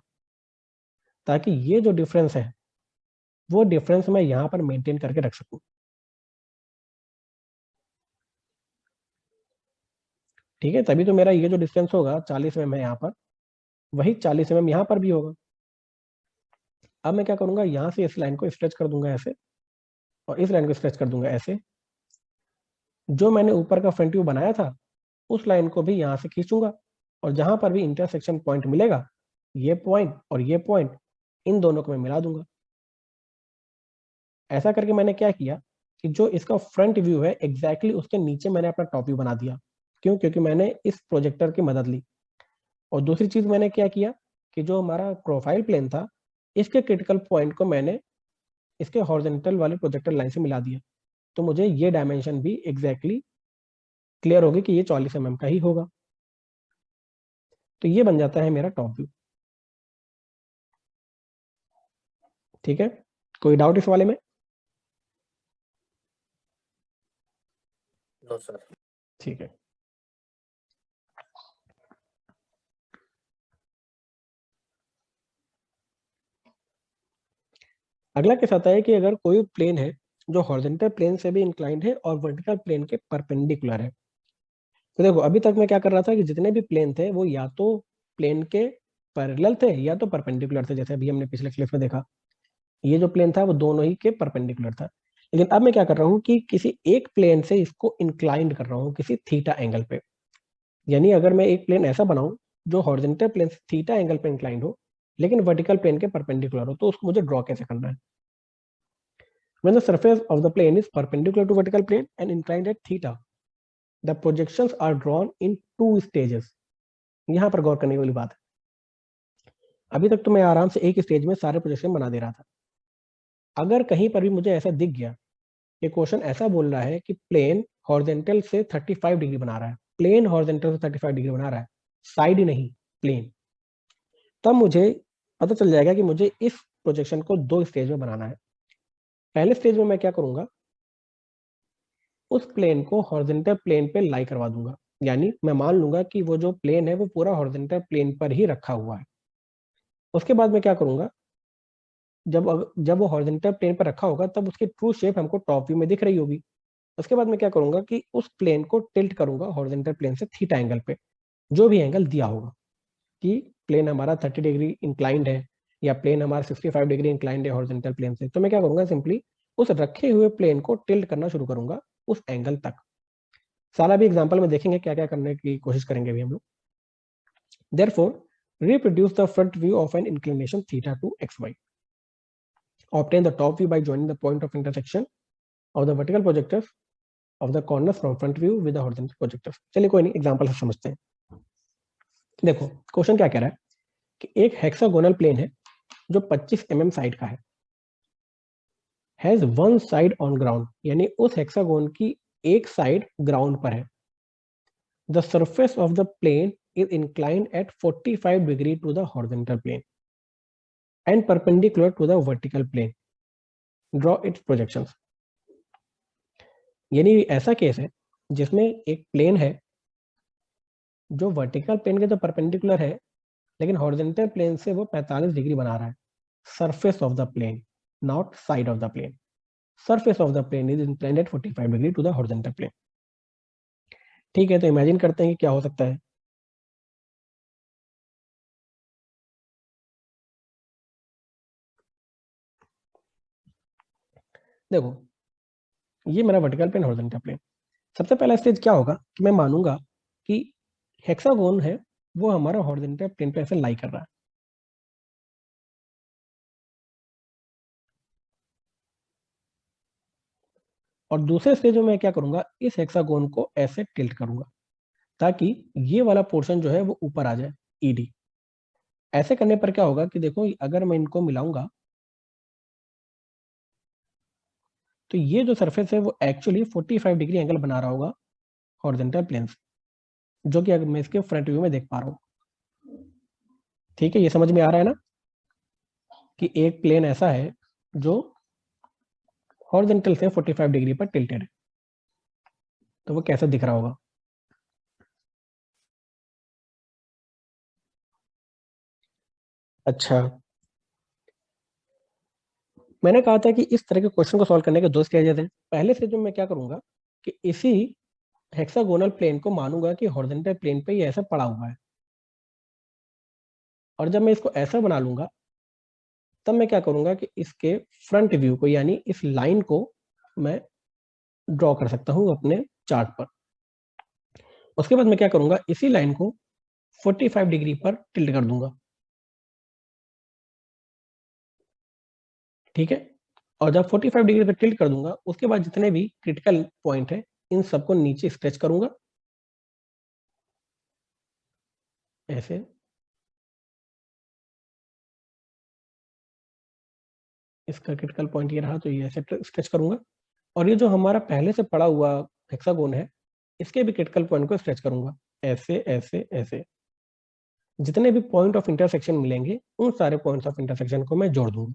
ताकि ये जो डिफरेंस है वो डिफरेंस मैं यहां पर मेंटेन करके रख सकूं। ठीक है, तभी तो मेरा ये जो डिस्टेंस होगा 40 mm है यहाँ पर, वही 40 mm यहाँ पर भी होगा। अब मैं क्या करूंगा, यहाँ से इस लाइन को स्ट्रेच कर दूंगा ऐसे, और इस लाइन को स्ट्रेच कर दूंगा ऐसे। जो मैंने ऊपर का फ्रंट व्यू बनाया था उस लाइन को भी यहाँ से खींचूंगा, और जहां पर भी इंटरसेक्शन पॉइंट मिलेगा, ये पॉइंट और ये पॉइंट, इन दोनों को मैं मिला दूंगा। ऐसा करके मैंने क्या किया कि जो इसका फ्रंट व्यू है एग्जैक्टली उसके नीचे मैंने अपना टॉप व्यू बना दिया। क्यों? क्योंकि मैंने इस प्रोजेक्टर की मदद ली। और दूसरी चीज मैंने क्या किया कि जो हमारा प्रोफाइल प्लेन था, इसके क्रिटिकल पॉइंट को मैंने इसके हॉरिजॉन्टल वाले प्रोजेक्टर लाइन से मिला दिया। तो मुझे ये डायमेंशन भी एग्जैक्टली क्लियर होगी कि ये 40 mm का ही होगा। तो ये बन जाता है मेरा टॉप व्यू। ठीक है, कोई डाउट इस वाले में? No sir. ठीक है, अगला केस आता है कि अगर कोई प्लेन है जो हॉरिजॉन्टल प्लेन से भी इंक्लाइंड है और वर्टिकल प्लेन के परपेंडिकुलर है। तो देखो, अभी तक मैं क्या कर रहा था कि जितने भी प्लेन थे वो या तो प्लेन के पैरेलल थे या तो परपेंडिकुलर थे। जैसे अभी हमने पिछले क्लिप में देखा, ये जो प्लेन था वो दोनों ही के परपेंडिकुलर था। लेकिन अब मैं क्या कर रहा हूँ कि किसी एक प्लेन से इसको इंक्लाइंड कर रहा हूँ किसी थीटा एंगल पे। यानी अगर मैं एक प्लेन ऐसा बनाऊं जो हॉरिजॉन्टल प्लेन से थीटा एंगल पे इंक्लाइंड हो लेकिन वर्टिकल प्लेन के परपेंडिकुलर हो, तो उसको मुझे ड्रॉ कैसे करना है। When the surface of the plane is perpendicular to vertical plane and inclined at theta, the projections are drawn in 2 stages. यहां पर गौर करने वाली बात है। अभी तक तो मैं आराम से एक स्टेज में सारे प्रोजेक्शन बना दे रहा था। अगर कहीं पर भी मुझे ऐसा दिख गया कि क्वेश्चन ऐसा बोल रहा है कि प्लेन हॉरिजॉन्टल से 35 डिग्री बना रहा है, प्लेन हॉरिजॉन्टल से 35 डिग्री बना रहा है, साइड नहीं प्लेन, तब मुझे पता चल जाएगा कि मुझे इस प्रोजेक्शन को 2 स्टेज में बनाना है। पहले स्टेज में मैं क्या करूंगा, उस प्लेन को हॉरिजॉन्टल प्लेन पे लाई करवा दूंगा। यानी मैं मान लूंगा कि वो जो प्लेन है वो पूरा हॉरिजॉन्टल प्लेन पर ही रखा हुआ है। उसके बाद मैं क्या करूंगा, जब वो हॉरिजॉन्टल प्लेन पर रखा होगा तब उसकी ट्रू शेप हमको टॉप व्यू में दिख रही होगी। उसके बाद मैं क्या करूंगा कि उस प्लेन को टिल्ट करूंगा हॉरिजॉन्टल प्लेन से थीटा एंगल पे, जो भी एंगल दिया होगा कि प्लेन हमारा 30 डिग्री इंक्लाइंड है या प्लेन हमारा 65 डिग्री इंक्लाइंड है हॉरिजॉन्टल प्लेन से। तो मैं क्या करूंगा, सिंपली उस रखे हुए प्लेन को टिल्ट करना शुरू करूंगा उस एंगल तक। सारा भी एग्जांपल में देखेंगे क्या क्या करने की कोशिश करेंगे अभी हम लोग। Therefore, reproduce the front view of an inclination theta to xy. Obtain the top view by joining the point of intersection of the vertical projectors of the corners from front view with the horizontal projectors. चलिए कोई नहीं, example से समझते हैं। देखो question क्या कह रहा है कि एक हेक्सागोनल प्लेन है जो 25 mm साइड का है, has one side on ground, यानी उस हेक्सागोन की एक साइड ग्राउंड पर है। The surface of the plane is inclined at 45 degree to the horizontal plane and perpendicular to the vertical plane. Draw its projections. यानी ऐसा केस है जिसमें एक प्लेन है जो वर्टिकल प्लेन के तो परपेंडिकुलर है लेकिन हॉरिजॉन्टल प्लेन से वो 45 डिग्री बना रहा है। Surface of the plane, not side of the plane. Surface of the plane is inclined at 45 degree to the horizontal plane. ठीक है, तो इमेजिन करते हैं कि क्या हो सकता है। देखो ये मेरा वर्टिकल प्लेन, हॉरिजॉन्टल प्लेन। सबसे पहला स्टेज क्या होगा कि मैं मानूंगा कि हेक्सागोन है वो हमारा हॉरिजॉन्टल प्लेन पे ऐसे लाई कर रहा है। और दूसरे स्टेज में मैं क्या करूंगा, इस हेक्सागोन को ऐसे टिल्ट करूंगा ताकि ये वाला पोर्शन जो है वो ऊपर आ जाए, ईडी। ऐसे करने पर क्या होगा कि देखो अगर मैं इनको मिलाऊंगा तो ये जो सरफेस है वो एक्चुअली 45 डिग्री एंगल बना रहा होगा हॉरिजॉन्टल प्लेन से, जो कि अगर मैं इसके फ्रंट व्यू में देख पा रहा हूं। ठीक है, ये समझ में आ रहा है ना कि एक प्लेन ऐसा है जो हॉरिजॉन्टल से 45 डिग्री पर टिल्टेड है, तो वो कैसा दिख रहा होगा। अच्छा, मैंने कहा था कि इस तरह के क्वेश्चन को सॉल्व करने के 2 स्टेजेस हैं। पहले स्टेज में मैं क्या करूंगा कि इसी हेक्सागोनल प्लेन को मानूंगा कि हॉरिजॉन्टल प्लेन पे ये ऐसा पड़ा हुआ है, और जब मैं इसको ऐसा बना लूंगा तब मैं क्या करूंगा कि इसके फ्रंट व्यू को यानी इस लाइन को मैं ड्रॉ कर सकता हूं अपने चार्ट पर। उसके बाद मैं क्या करूंगा, इसी लाइन को 45 डिग्री पर टिल्ट कर दूंगा, ठीक है। और जब 45 डिग्री पर टिल्ट कर दूंगा, उसके बाद जितने भी क्रिटिकल पॉइंट है इन सबको नीचे स्ट्रेच करूंगा ऐसे। इसका क्रिटिकल पॉइंट ये रहा, तो ये ऐसे स्ट्रेच करूंगा। और ये जो हमारा पहले से पड़ा हुआ हेक्सागोन है, इसके भी क्रिटिकल पॉइंट को स्ट्रेच करूंगा ऐसे ऐसे ऐसे। जितने भी पॉइंट ऑफ इंटरसेक्शन मिलेंगे उन सारे पॉइंट्स ऑफ इंटरसेक्शन को मैं जोड़ दूंगा।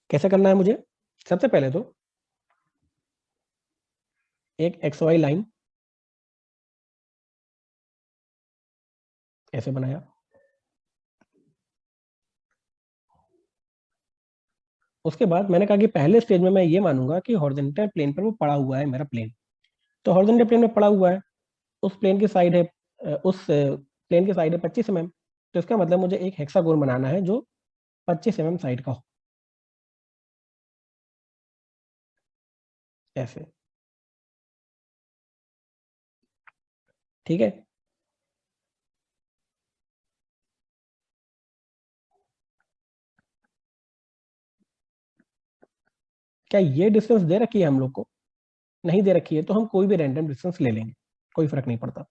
कैसे करना है मुझे, सबसे पहले तो एक XY लाइन ऐसे बनाया, उसके बाद मैंने कहा कि पहले स्टेज में मैं ये मानूंगा कि हॉरिजॉन्टल प्लेन पर वो पड़ा हुआ है मेरा प्लेन। तो हॉरिजॉन्टल प्लेन में पड़ा हुआ है, उस प्लेन की साइड है उस प्लेन की साइड है 25 mm। तो इसका मतलब मुझे एक हेक्सागोन बनाना है जो 25 mm साइड का हो ऐसे, ठीक है। क्या ये डिस्टेंस दे रखी है हम लोग को? नहीं दे रखी है तो हम कोई भी रैंडम डिस्टेंस ले लेंगे, कोई फर्क नहीं पड़ता।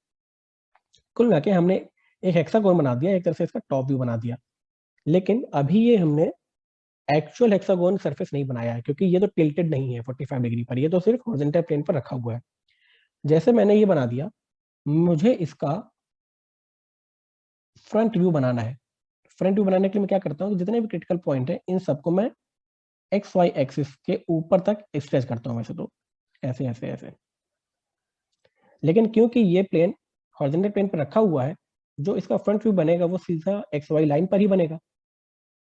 कुल मिला के हमने एक हेक्सागोन बना दिया, एक तरह से इसका टॉप व्यू बना दिया। लेकिन अभी ये हमने एक्चुअल हेक्सागोन सरफेस नहीं बनाया है, क्योंकि ये तो टिल्टेड नहीं है 45 डिग्री पर, ये तो सिर्फ हॉरिजॉन्टल प्लेन पर रखा हुआ है। जैसे मैंने ये बना दिया, मुझे इसका फ्रंट व्यू बनाना है। फ्रंट व्यू बनाने के लिए मैं क्या करता हूँ, जितने भी क्रिटिकल पॉइंट है इन सबको मैं XY एक्सिस के ऊपर तक स्ट्रेच करता हूँ वैसे तो ऐसे ऐसे ऐसे। लेकिन क्योंकि ये प्लेन हॉरिजॉन्टल प्लेन पर रखा हुआ है, जो इसका फ्रंट व्यू बनेगा वो सीधा XY लाइन पर ही बनेगा,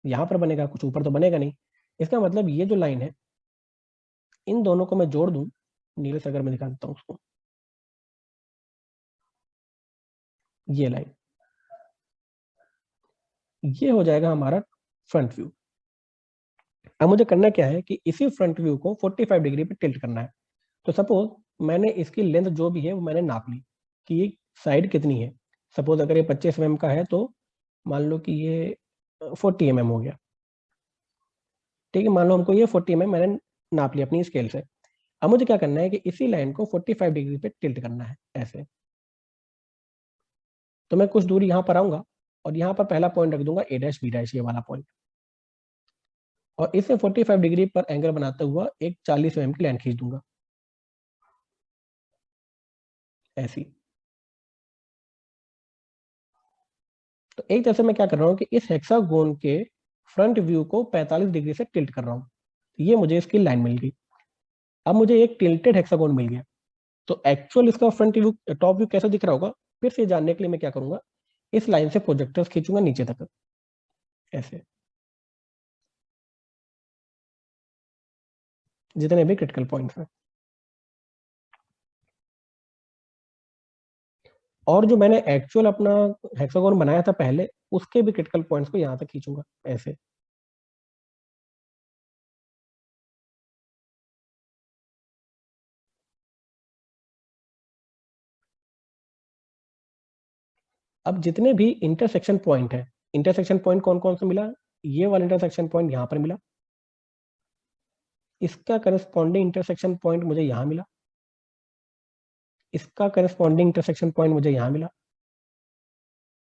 यहाँ पर बनेगा, कुछ ऊपर तो बनेगा नहीं। इसका मतलब ये जो लाइन है, इन दोनों को मैं जोड़ दूं, नीले से अगर मैं दिखा देता हूँ उसको, ये लाइन, ये हो जाएगा हमारा फ्रंट व्यू। अब मुझे करना क्या है कि इसी फ्रंट व्यू को 45 डिग्री पे टिल्ट करना है। तो सपोज मैंने इसकी लेंथ जो भी है वो मैंने नाप ली कि ये साइड कितनी है। सपोज अगर ये 25 mm का है तो मान लो कि ये 40 mm हो गया, ठीक है। मान लो हमको ये 40 mm मैंने नाप लिया अपनी स्केल से। अब मुझे क्या करना है कि इसी लाइन को 45 डिग्री पे टिल्ट करना है ऐसे। तो मैं कुछ दूरी यहाँ पर आऊंगा और यहाँ पर पहला पॉइंट रख दूंगा A', B', ये वाला पॉइंट, और इसे 45 डिग्री पर एंगल बनाते हुआ एक 40 mm की लाइन खींच दूंगा ऐसी। तो एक तरह से मैं क्या कर रहा हूँ कि इस हेक्सागोन के फ्रंट व्यू को 45 डिग्री से टिल्ट कर रहा हूँ। ये मुझे इसकी लाइन मिल गई। अब मुझे एक टिल्टेड हेक्सागोन मिल गया। तो एक्चुअल इसका फ्रंट व्यू टॉप व्यू कैसा दिख रहा होगा, फिर से जानने के लिए मैं क्या करूंगा, इस लाइन से प्रोजेक्टर्स खींचूंगा नीचे तक ऐसे, जितने भी क्रिटिकल पॉइंट्स हैं। और जो मैंने एक्चुअल अपना हेक्सागोन बनाया था पहले, उसके भी क्रिटिकल पॉइंट्स को यहां तक खींचूंगा ऐसे। अब जितने भी इंटरसेक्शन पॉइंट है, इंटरसेक्शन पॉइंट कौन कौन सा मिला, ये वाला इंटरसेक्शन पॉइंट यहां पर मिला, इसका करस्पॉन्डिंग इंटरसेक्शन पॉइंट मुझे यहां मिला, इसका करस्पॉन्डिंग इंटरसेक्शन पॉइंट मुझे यहां मिला,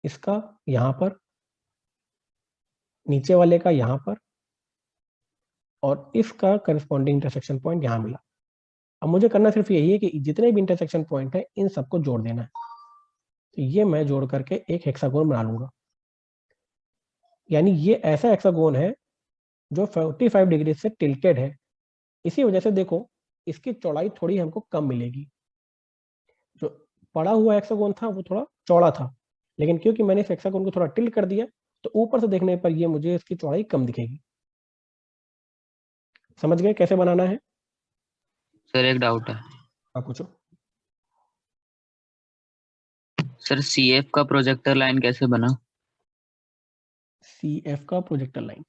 इसका यहां पर, नीचे वाले का यहां पर, और इसका करस्पॉन्डिंग इंटरसेक्शन पॉइंट यहां मिला। अब मुझे करना सिर्फ यही है कि जितने भी इंटरसेक्शन पॉइंट है इन सबको जोड़ देना है। तो ये मैं जोड़ करके एक हेक्सागोन बना लूंगा। यानी ये ऐसा हेक्सागोन है जो 45 डिग्री से टिल्टेड है। इसी वजह से देखो इसकी चौड़ाई थोड़ी हमको कम मिलेगी। जो पड़ा हुआ हेक्सागोन था वो थोड़ा चौड़ा था, लेकिन क्योंकि मैंने इस हेक्सागोन को थोड़ा टिल्ट कर दिया तो ऊपर से देखने पर ये मुझे इसकी चौड़ाई कम दिखेगी। समझ गए कैसे बनाना है? सर एक डाउट है आप पूछो। सर, CF का प्रोजेक्टर लाइन कैसे बना? CF का प्रोजेक्टर लाइन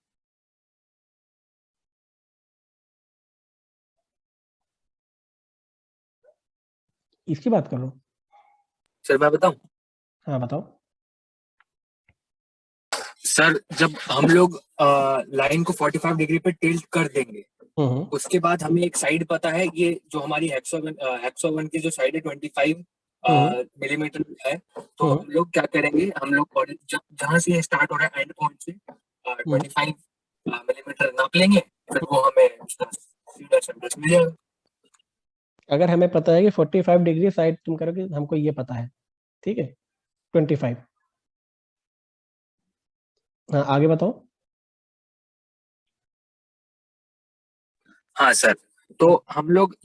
इसकी बात कर रहा हूँ। सर मैं बताऊं? हाँ बताओ। सर जब हम लोग लाइन को 45 डिग्री पे टिल्ट कर देंगे, उसके बाद हमें एक साइड पता है, ये जो हमारी हेक्सागोन की जो साइड है 25 मिलीमीटर है, तो हम लोग क्या करेंगे, हम लोग जहां से स्टार्ट हो रहा है एंड पॉइंट से 25 मिलीमीटर नाप लेंगे, फिर वो हमें सीधा सेंटर मिल जाएगा। अगर हमें पता है कि 45 डिग्री साइड तुम करोगे, हमको ये पता है, ठीक है, 25। हाँ आगे बताओ। हाँ सर, तो हम लोग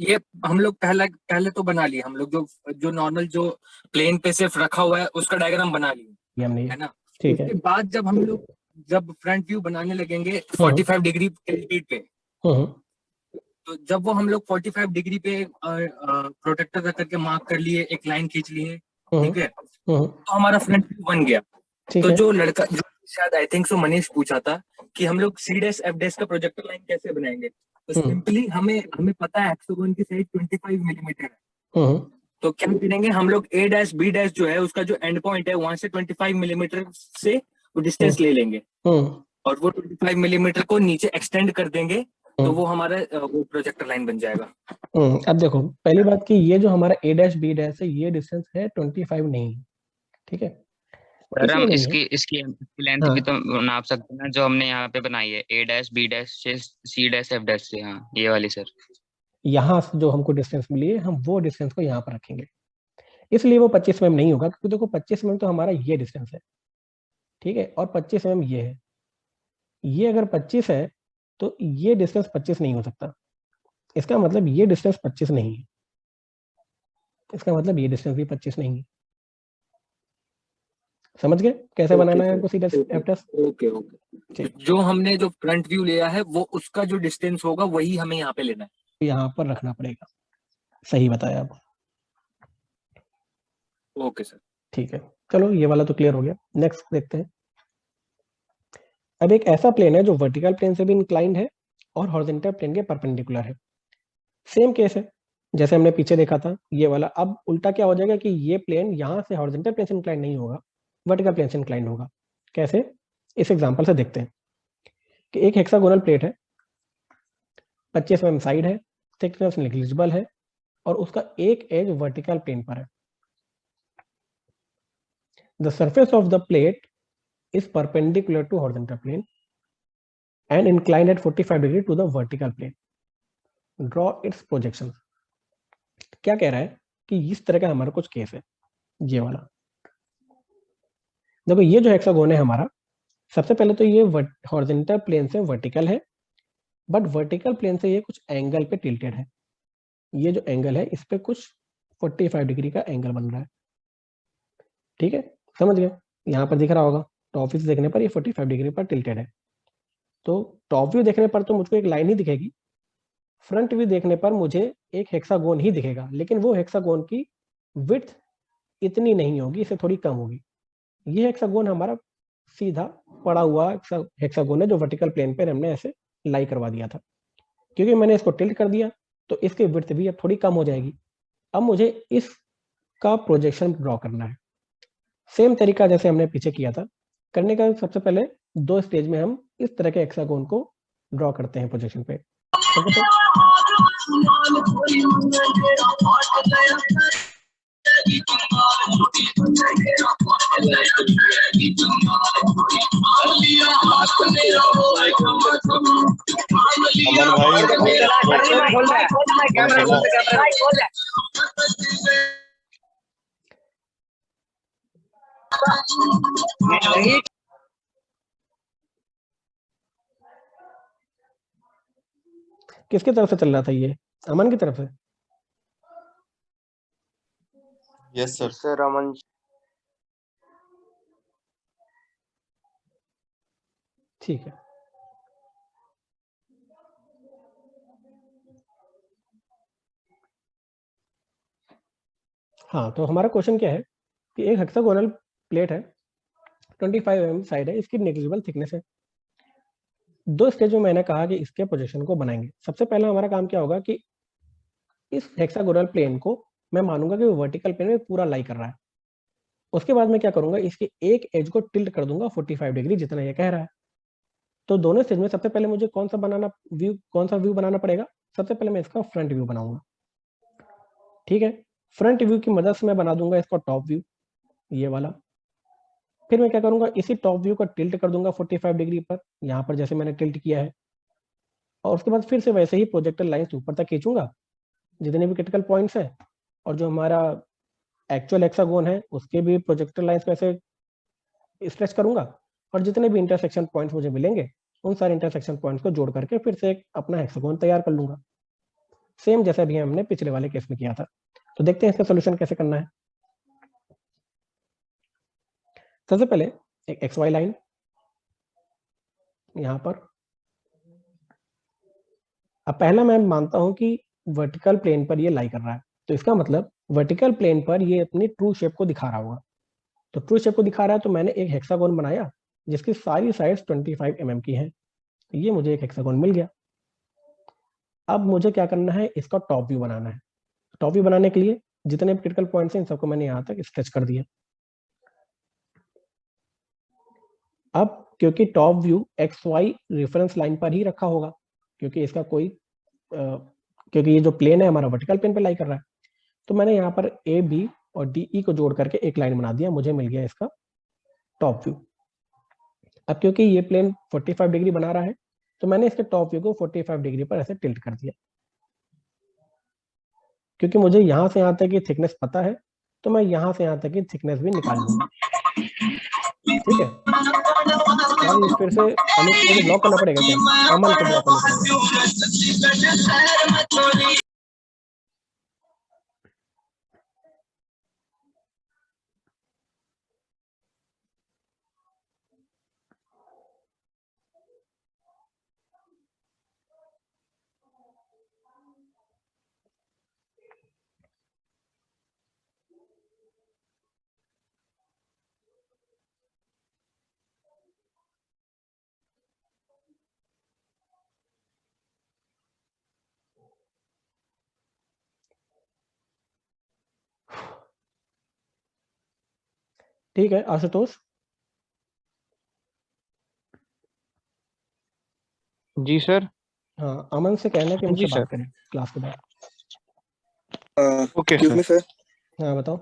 पहले तो बना लिए, हम लोग जो नॉर्मल जो प्लेन पे सिर्फ रखा हुआ है उसका डायग्राम बना लिए, ये हमने, है ना। ठीक है। उसके बाद जब हम लोग जब फ्रंट व्यू बनाने लगेंगे 45 डिग्री टिल्टेड पे, तो जब वो हम लोग 45 डिग्री पे प्रोटेक्टर रख करके मार्क कर लिए, एक लाइन खींच लिए, ठीक है, तो हमारा फ्रंट व्यू बन गया। ठीक तो है। जो लड़का, जो शायद आई थिंक सो मनीष पूछा था कि हम लोग C डैश F डैश का प्रोजेक्टर लाइन कैसे बनाएंगे, तो सिंपली हमें पता है हेक्सागोन की साइड 25 मिलीमीटर है, तो क्या करेंगे हम लोग A डैश B डैश जो है उसका जो एंड पॉइंट है वहां से 25 मिलीमीटर से वो डिस्टेंस ले लेंगे, और वो 25 मिलीमीटर को नीचे एक्सटेंड कर देंगे, तो वो हमारा वो प्रोजेक्टर लाइन बन जाएगा। अब देखो, पहली बात कि ये जो हमारा A डैश B डैश है, ये डिस्टेंस है 25 नहीं, ठीक है। सर हम नहीं इसकी लेंथ भी तो नाप सकते हैं ना, जो हमने यहाँ पे बनाई है A डैश B डैश से C डैश F डैश से। हाँ ये वाली सर, यहाँ से जो हमको डिस्टेंस मिली है, हम वो डिस्टेंस को यहाँ पर रखेंगे, इसलिए वो 25 mm नहीं होगा, क्योंकि देखो 25 mm तो हमारा ये डिस्टेंस है, ठीक है, और 25 mm ये है। ये अगर 25 है तो ये डिस्टेंस 25 नहीं हो सकता, इसका मतलब ये डिस्टेंस 25 नहीं है, इसका मतलब ये डिस्टेंस भी 25 नहीं है। समझ गए कैसे बनाना है हमको C dash F dash? Okay, जो हमने जो फ्रंट व्यू लिया है वो उसका जो डिस्टेंस होगा वही हमें यहाँ पे लेना है, यहाँ पर रखना पड़ेगा। सही बताया आप। Okay sir. ठीक है, चलो ये वाला तो क्लियर हो गया। नेक्स्ट देखते हैं। अब एक ऐसा प्लेन है जो वर्टिकल प्लेन से भी इंक्लाइंड है और हॉरिजॉन्टल प्लेन के परपेंडिकुलर है। सेम केस है जैसे हमने पीछे देखा था ये वाला। अब उल्टा क्या हो जाएगा कि ये प्लेन यहाँ से हॉरिजॉन्टल प्लेन से इंक्लाइंड नहीं होगा, वर्टिकल प्लेन से इंक्लाइंड होगा। कैसे? इस एग्जांपल से देखते हैं कि एक हेक्सागोनल प्लेट है, 25 mm साइड है, थिकनेस नेग्लिजिबल है, और उसका एक एज वर्टिकल प्लेन पर है। The surface of the plate is perpendicular to horizontal plane and inclined at 45 degree to the vertical plane. Draw its projections. क्या कह रहा है कि इस तरह का हमारा कुछ केस है, ये वाला। देखो ये जो हेक्सागोन है हमारा, सबसे पहले तो ये हॉरिजॉन्टल प्लेन से वर्टिकल है, बट वर्टिकल प्लेन से ये कुछ एंगल पे टिल्टेड है। ये जो एंगल है इस पे कुछ 45 डिग्री का एंगल बन रहा है, ठीक है, समझ गए? यहाँ पर दिख रहा होगा, टॉप व्यू देखने पर ये 45 डिग्री पर टिल्टेड है। तो टॉप व्यू देखने पर तो मुझको एक लाइन ही दिखेगी, फ्रंट व्यू देखने पर मुझे एक हेक्सागोन ही दिखेगा, लेकिन वो हेक्सागोन की विड्थ इतनी नहीं होगी, इससे थोड़ी कम होगी। ये हेक्सागोन हमारा सीधा पड़ा हुआ हेक्सागोन है जो वर्टिकल प्लेन पर हमने ऐसे लाई करवा दिया था। क्योंकि मैंने इसको टिल्ट कर दिया तो इसकी विड्थ भी अब थोड़ी कम हो जाएगी। अब मुझे इसका प्रोजेक्शन ड्रॉ करना है। सेम तरीका जैसे हमने पीछे किया था, करने का सबसे पहले 2 स्टेज में हम इस तरह के हेक्सागोन को ड्रॉ करते हैं प्रोजेक्शन पे। किसकी तरफ से चल रहा था ये? अमन की तरफ से? Yes sir. सर अमन। ठीक है, हाँ, तो हमारा क्वेश्चन क्या है कि एक हेक्सागोनल प्लेट है, 25 mm साइड है, इसकी नेग्लिजिबल थिकनेस है। 2 स्टेज में मैंने कहा कि इसके प्रोजेक्शन को बनाएंगे। सबसे पहला हमारा काम क्या होगा कि इस हेक्सागोनल प्लेन को मैं मानूंगा कि वो वर्टिकल प्लेन में पूरा लाई कर रहा है। उसके बाद मैं क्या करूंगा, इसके एक एज को टिल्ट कर दूंगा 45 डिग्री, जितना ये कह रहा है। तो दोनों स्टेज में सबसे पहले मुझे कौन सा व्यू बनाना पड़ेगा? सबसे पहले मैं इसका फ्रंट व्यू बनाऊंगा। ठीक है, फ्रंट व्यू की मदद से मैं बना दूंगा इसका टॉप व्यू, ये वाला। फिर मैं क्या करूंगा, इसी टॉप व्यू को टिल्ट कर दूंगा 45 डिग्री पर, यहाँ पर जैसे मैंने टिल्ट किया है। और उसके बाद फिर से वैसे ही प्रोजेक्टर लाइंस ऊपर तक खींचूंगा, जितने भी क्रिटिकल पॉइंट्स हैं, और जो हमारा एक्चुअल हेक्सागोन है उसके भी प्रोजेक्टर लाइंस को ऐसे स्ट्रेच करूंगा, और जितने भी इंटरसेक्शन पॉइंट्स मुझे मिलेंगे उन सारे इंटरसेक्शन पॉइंट्स को जोड़ करके फिर से एक अपना हेक्सागोन तैयार कर लूंगा, सेम जैसा भी हमने पिछले वाले केस में किया था। तो देखते हैं इसका सोल्यूशन कैसे करना है। सबसे पहले एक एक्स वाई लाइन यहां पर। अब पहला मैं मानता हूं कि वर्टिकल प्लेन पर ये लाई कर रहा है, तो इसका मतलब वर्टिकल प्लेन पर ये अपनी ट्रू शेप को दिखा रहा होगा। तो ट्रू शेप को दिखा रहा है, तो मैंने एक हेक्सागोन बनाया जिसकी सारी साइड्स 25 mm की हैं। तो ये मुझे एक हेक्सागोन मिल गया। अब मुझे क्या करना है, इसका टॉप व्यू बनाना है। टॉप व्यू बनाने के लिए जितने भी क्रिटिकल पॉइंट्स हैं इन सबको मैंने यहाँ तक स्ट्रेच कर दिया। अब क्योंकि top view X Y reference line पर ही रखा होगा, क्योंकि इसका कोई क्योंकि ये जो प्लेन है हमारा वर्टिकल प्लेन पे लाई कर रहा है, तो मैंने यहाँ पर ए बी और डी ई को जोड़ करके एक लाइन बना दिया, मुझे मिल गया इसका टॉप व्यू। अब क्योंकि ये प्लेन 45 डिग्री बना रहा है, तो मैंने इसके टॉप व्यू को 45 डिग्री पर ऐसे टिल्ट कर दिया। क्योंकि मुझे यहाँ से यहाँ तक की थिकनेस पता है, तो मैं यहाँ से यहाँ तक की थिकनेस भी निकाल लूंगा। ठीक है, और ये फिर से अमित को मुझे ब्लॉक करना पड़ेगा क्या? अमन को ब्लॉक करना पड़ेगा। ठीक है आशुतोष। जी सर। हाँ, अमन से कहना कि मुझसे जी सर। बात करें क्लास के बाद। Okay excuse sir. Me sir. हाँ बताओ।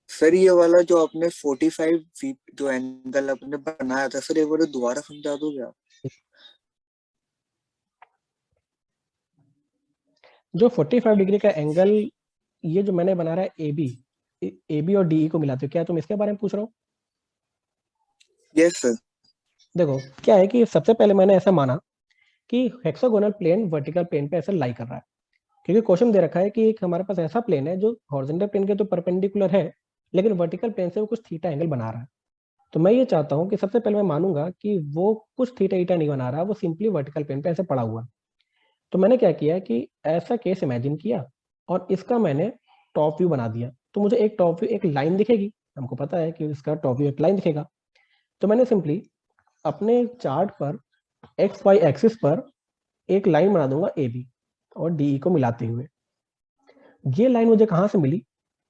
सर ये वाला जो आपने 45 फीट जो एंगल आपने बनाया था सर, एक बार दोबारा समझा दोगे आप? जो 45 डिग्री का एंगल ये जो मैंने बना रहा है ए बी और डी ई को मिलाते हो, क्या तुम इसके बारे में पूछ रहे हो? Yes sir. देखो क्या है कि सबसे पहले मैंने ऐसा माना कि हेक्सागोनल प्लेन वर्टिकल प्लेन पे ऐसे लाई कर रहा है, क्योंकि क्वेश्चन दे रखा है कि एक हमारे पास ऐसा प्लेन है जो हॉरिजॉन्टल प्लेन के तो परपेंडिकुलर है, लेकिन वर्टिकल प्लेन से वो कुछ थीटा एंगल बना रहा है। तो मैं ये चाहता हूँ कि सबसे पहले मैं मानूंगा कि वो कुछ थीटा ईटा नहीं बना रहा, वो सिंपली वर्टिकल प्लेन पे ऐसे पड़ा हुआ। तो मैंने क्या किया कि ऐसा केस इमेजिन किया और इसका मैंने टॉप व्यू बना दिया। तो मुझे एक टॉप व्यू, एक लाइन दिखेगी, हमको पता है कि इसका टॉप व्यू एक लाइन दिखेगा। तो मैंने सिंपली अपने चार्ट पर एक्स वाई एक्सिस पर एक लाइन बना दूंगा ए बी और डी ई को मिलाते हुए। ये लाइन मुझे कहाँ से मिली?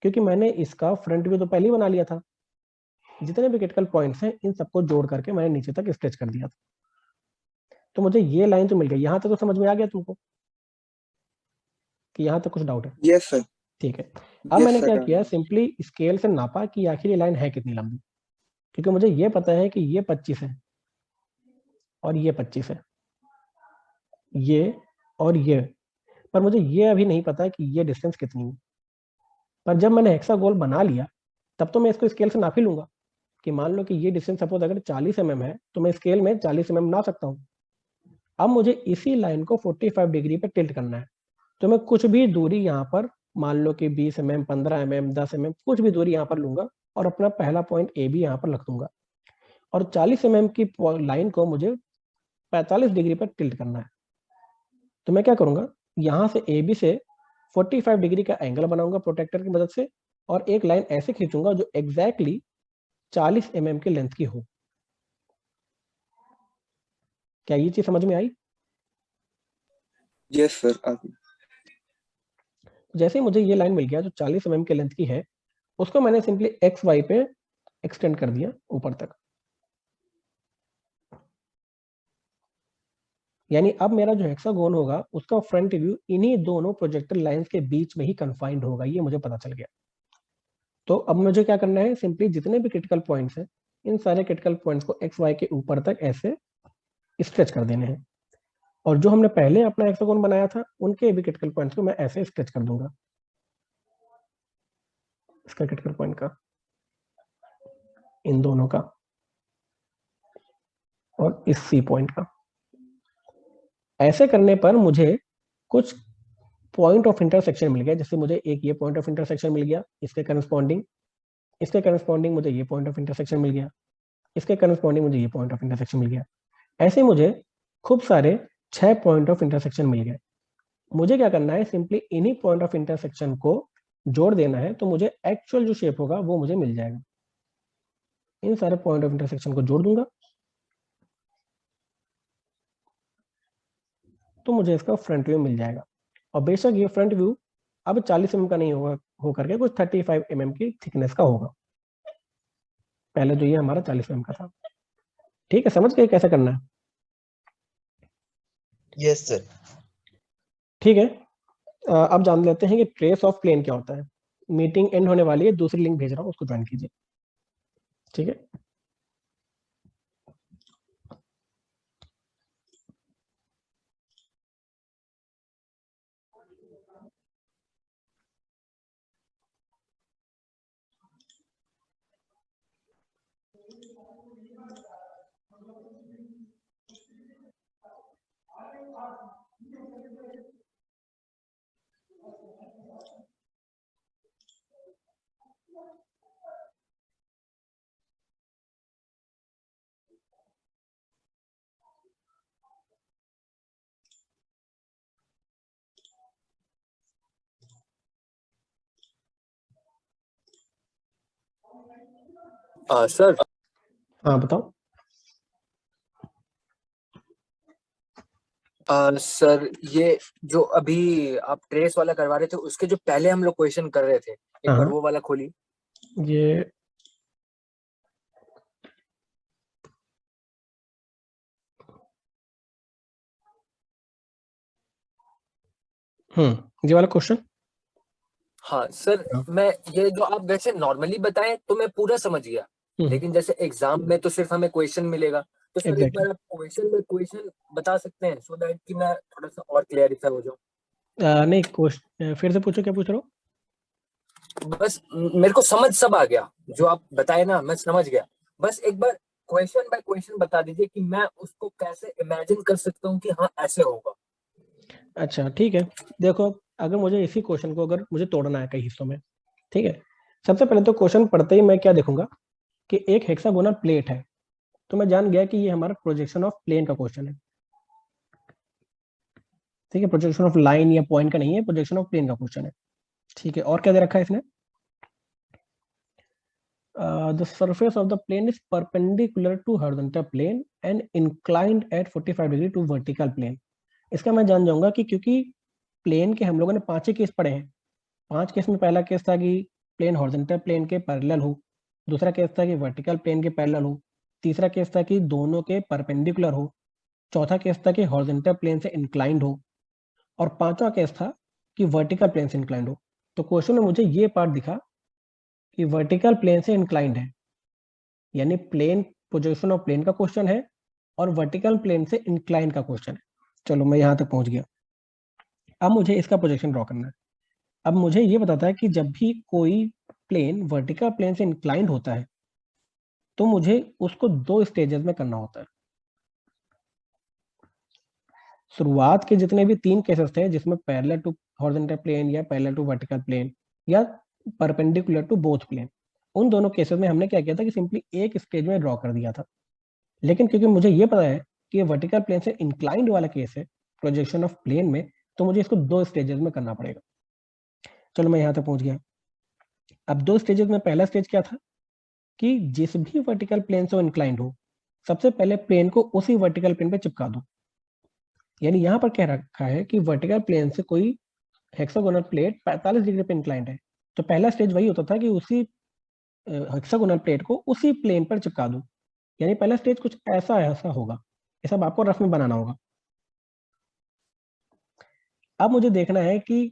क्योंकि मैंने इसका फ्रंट व्यू तो पहले ही बना लिया था। जितने भी क्रिटिकल पॉइंट्स हैं इन सबको जोड़ करके मैंने नीचे तक स्ट्रेच कर दिया था। तो मुझे ये लाइन तो मिल गई। यहाँ तक तो समझ में आ गया तुमको कि यहाँ तक कुछ डाउट है? Yes sir. ठीक है। अब मैंने क्या किया, सिंपली स्केल से नापा कि आखिर ये लाइन है कितनी लंबी, क्योंकि मुझे ये पता है कि ये 25 है और ये 25 है, ये और ये, पर मुझे ये अभी नहीं पता कि ये डिस्टेंस कितनी है। पर जब मैंने हेक्सागोन बना लिया तब तो मैं इसको स्केल से नाप ही लूंगा कि मान लो कि ये डिस्टेंस सपोज अगर 40 mm है, तो मैं स्केल में 40 mm नाप सकता हूँ। अब मुझे इसी लाइन को 45 डिग्री पे टिल्ट करना है। तो मैं कुछ भी दूरी यहाँ पर, मान लो कि 20 mm, 15 mm, 10 mm, कुछ भी दूरी यहाँ पर लूंगा और अपना पहला पॉइंट ए बी यहाँ पर रख दूंगा, और 40 mm की लाइन को मुझे 45 डिग्री पर टिल्ट करना है। तो मैं क्या करूंगा, यहाँ से ए बी से 45 डिग्री का एंगल बनाऊंगा प्रोटेक्टर की मदद से, और एक लाइन ऐसे खींचूंगा जो एग्जैक्टली 40 mm की लेंथ की हो। क्या ये चीज समझ में आई? Yes sir. जैसे ही मुझे ये लाइन मिल गया जो 40 mm के लेंथ की है, उसको मैंने सिंपली एक्स वाई पे एक्सटेंड कर दिया ऊपर तक। यानी अब मेरा जो हेक्सागोन होगा उसका फ्रंट व्यू इन्हीं दोनों प्रोजेक्टर लाइंस के बीच में ही कन्फाइंड होगा, ये मुझे पता चल गया। तो अब मुझे क्या करना है, सिंपली जितने भी क्रिटिकल पॉइंट्स हैं इन सारे क्रिटिकल पॉइंट्स को एक्स वाई के ऊपर तक ऐसे स्ट्रेच कर देने हैं, और जो हमने पहले अपना हेक्सागोन बनाया था उनके भी क्रिटिकल पॉइंट्स को मैं ऐसे स्ट्रेच कर दूंगा, इसका क्रिटिकल पॉइंट का, इन दोनों का और इस सी पॉइंट का। ऐसे करने पर मुझे कुछ पॉइंट ऑफ इंटरसेक्शन मिल गया। जैसे मुझे एक ये पॉइंट ऑफ इंटरसेक्शन मिल गया, इसके करस्पॉन्डिंग मुझे ये पॉइंट ऑफ इंटरसेक्शन मिल गया, इसके करस्पॉन्डिंग मुझे ये पॉइंट ऑफ इंटरसेक्शन मिल गया। ऐसे मुझे खूब सारे 6 पॉइंट ऑफ इंटरसेक्शन मिल गए। मुझे क्या करना है, सिंपली इन्हीं पॉइंट ऑफ इंटरसेक्शन को जोड़ देना है, तो मुझे एक्चुअल जो शेप होगा वो मुझे मिल जाएगा। इन सारे पॉइंट ऑफ इंटरसेक्शन को जोड़ दूंगा तो मुझे इसका फ्रंट व्यू मिल जाएगा। और बेशक ये फ्रंट व्यू अब 40 mm का नहीं होगा, हो करके कुछ 35 mm की थिकनेस का होगा। पहले जो ये हमारा 40 mm का था। ठीक है, समझ गए कैसे करना है? Yes sir. ठीक है, अब जान लेते हैं कि ट्रेस ऑफ प्लेन क्या होता है। मीटिंग एंड होने वाली है, दूसरी लिंक भेज रहा हूँ, उसको ज्वाइन कीजिए। ठीक है, सर हाँ बताओ। सर ये जो अभी आप ट्रेस वाला करवा रहे थे उसके जो पहले हम लोग क्वेश्चन कर रहे थे, एक बार हाँ। वो वाला खोली। ये ये वाला क्वेश्चन। हाँ सर, हाँ। मैं ये जो आप वैसे नॉर्मली बताएं तो मैं पूरा समझ गया, लेकिन जैसे एग्जाम में तो सिर्फ हमें क्वेश्चन मिलेगा, तो सर एक बार आप क्वेश्चन बता सकते हैं, सो दैट कि मैं थोड़ा सा और क्लैरिफाई हो जाऊं। नहीं, क्वेश्चन फिर से पूछो, क्या पूछ रहे हो? बस मेरे को समझ सब आ गया, जो आप बताए ना मैं समझ गया। बस एक बार क्वेश्चन बाय क्वेश्चन बता दीजिए कि मैं उसको कैसे इमेजिन कर सकता हूँ कि हाँ ऐसे होगा। अच्छा ठीक है, देखो अगर मुझे इसी क्वेश्चन को अगर मुझे तोड़ना है कई हिस्सों में, ठीक है, सबसे पहले तो क्वेश्चन पढ़ते ही मैं क्या देखूंगा कि एक हेक्सागोनल प्लेट है, तो मैं जान गया कि ये हमारा प्रोजेक्शन ऑफ प्लेन का क्वेश्चन है। ठीक है, प्रोजेक्शन ऑफ लाइन या पॉइंट का नहीं है, प्रोजेक्शन ऑफ प्लेन का क्वेश्चन है। ठीक है, और क्या दे रखा है इसने? The surface of the plane is perpendicular to horizontal plane and inclined at 45 degree to vertical plane. इसका मैं जान जाऊंगा कि क्योंकि प्लेन के हम लोगों ने 5 ही केस पढ़े हैं। 5 केस में पहला केस था कि प्लेन हॉरिजॉन्टल प्लेन के पैरेलल हो, दूसरा केस था कि वर्टिकल प्लेन के पैरेलल हो, तीसरा केस था कि दोनों के परपेंडिकुलर हो, चौथा केस था कि हॉरिजॉन्टल प्लेन से इंक्लाइंड हो, और पांचवा केस था कि वर्टिकल प्लेन से इंक्लाइंड हो। तो क्वेश्चन में मुझे ये पार्ट दिखा कि वर्टिकल प्लेन से इंक्लाइंड है, यानी प्लेन प्रोजेक्शन ऑफ प्लेन का क्वेश्चन है और वर्टिकल प्लेन से इंक्लाइंड का क्वेश्चन है। चलो मैं यहाँ तक पहुंच गया। अब मुझे इसका प्रोजेक्शन ड्रॉ करना है। अब मुझे ये बताता है कि जब भी कोई प्लेन वर्टिकल प्लेन से इंक्लाइंड होता है तो मुझे उसको 2 स्टेजेस में करना होता है। शुरुआत के जितने भी 3 केसेस थे जिसमें पैरेलल टू हॉरिजॉन्टल प्लेन या पैरेलल टू वर्टिकल प्लेन या परपेंडिकुलर टू बोथ प्लेन, उन दोनों केसेस में हमने क्या किया था कि सिंपली एक स्टेज में ड्रॉ कर दिया था। लेकिन क्योंकि मुझे ये पता है कि ये वर्टिकल प्लेन से इंक्लाइंड वाला केस है प्रोजेक्शन ऑफ प्लेन में, तो मुझे इसको 2 स्टेजेस में करना पड़ेगा। चलो मैं यहाँ तक पहुंच गया। अब 2 स्टेजेस में पहला स्टेज क्या था कि जिस भी वर्टिकल प्लेन से इंक्लाइंड हो सबसे पहले प्लेन को उसी वर्टिकल प्लेन पे चिपका दो। यानी यहाँ पर कह रखा है कि वर्टिकल प्लेन से कोई हेक्सागोनल प्लेट 45 डिग्री पे इंक्लाइंड है, तो पहला स्टेज वही होता था कि उसी हेक्सागोनल प्लेट को उसी प्लेन पर चिपका दूं, यानी पहला स्टेज कुछ ऐसा होगा। ये सब आपको रफ में बनाना होगा। अब मुझे देखना है कि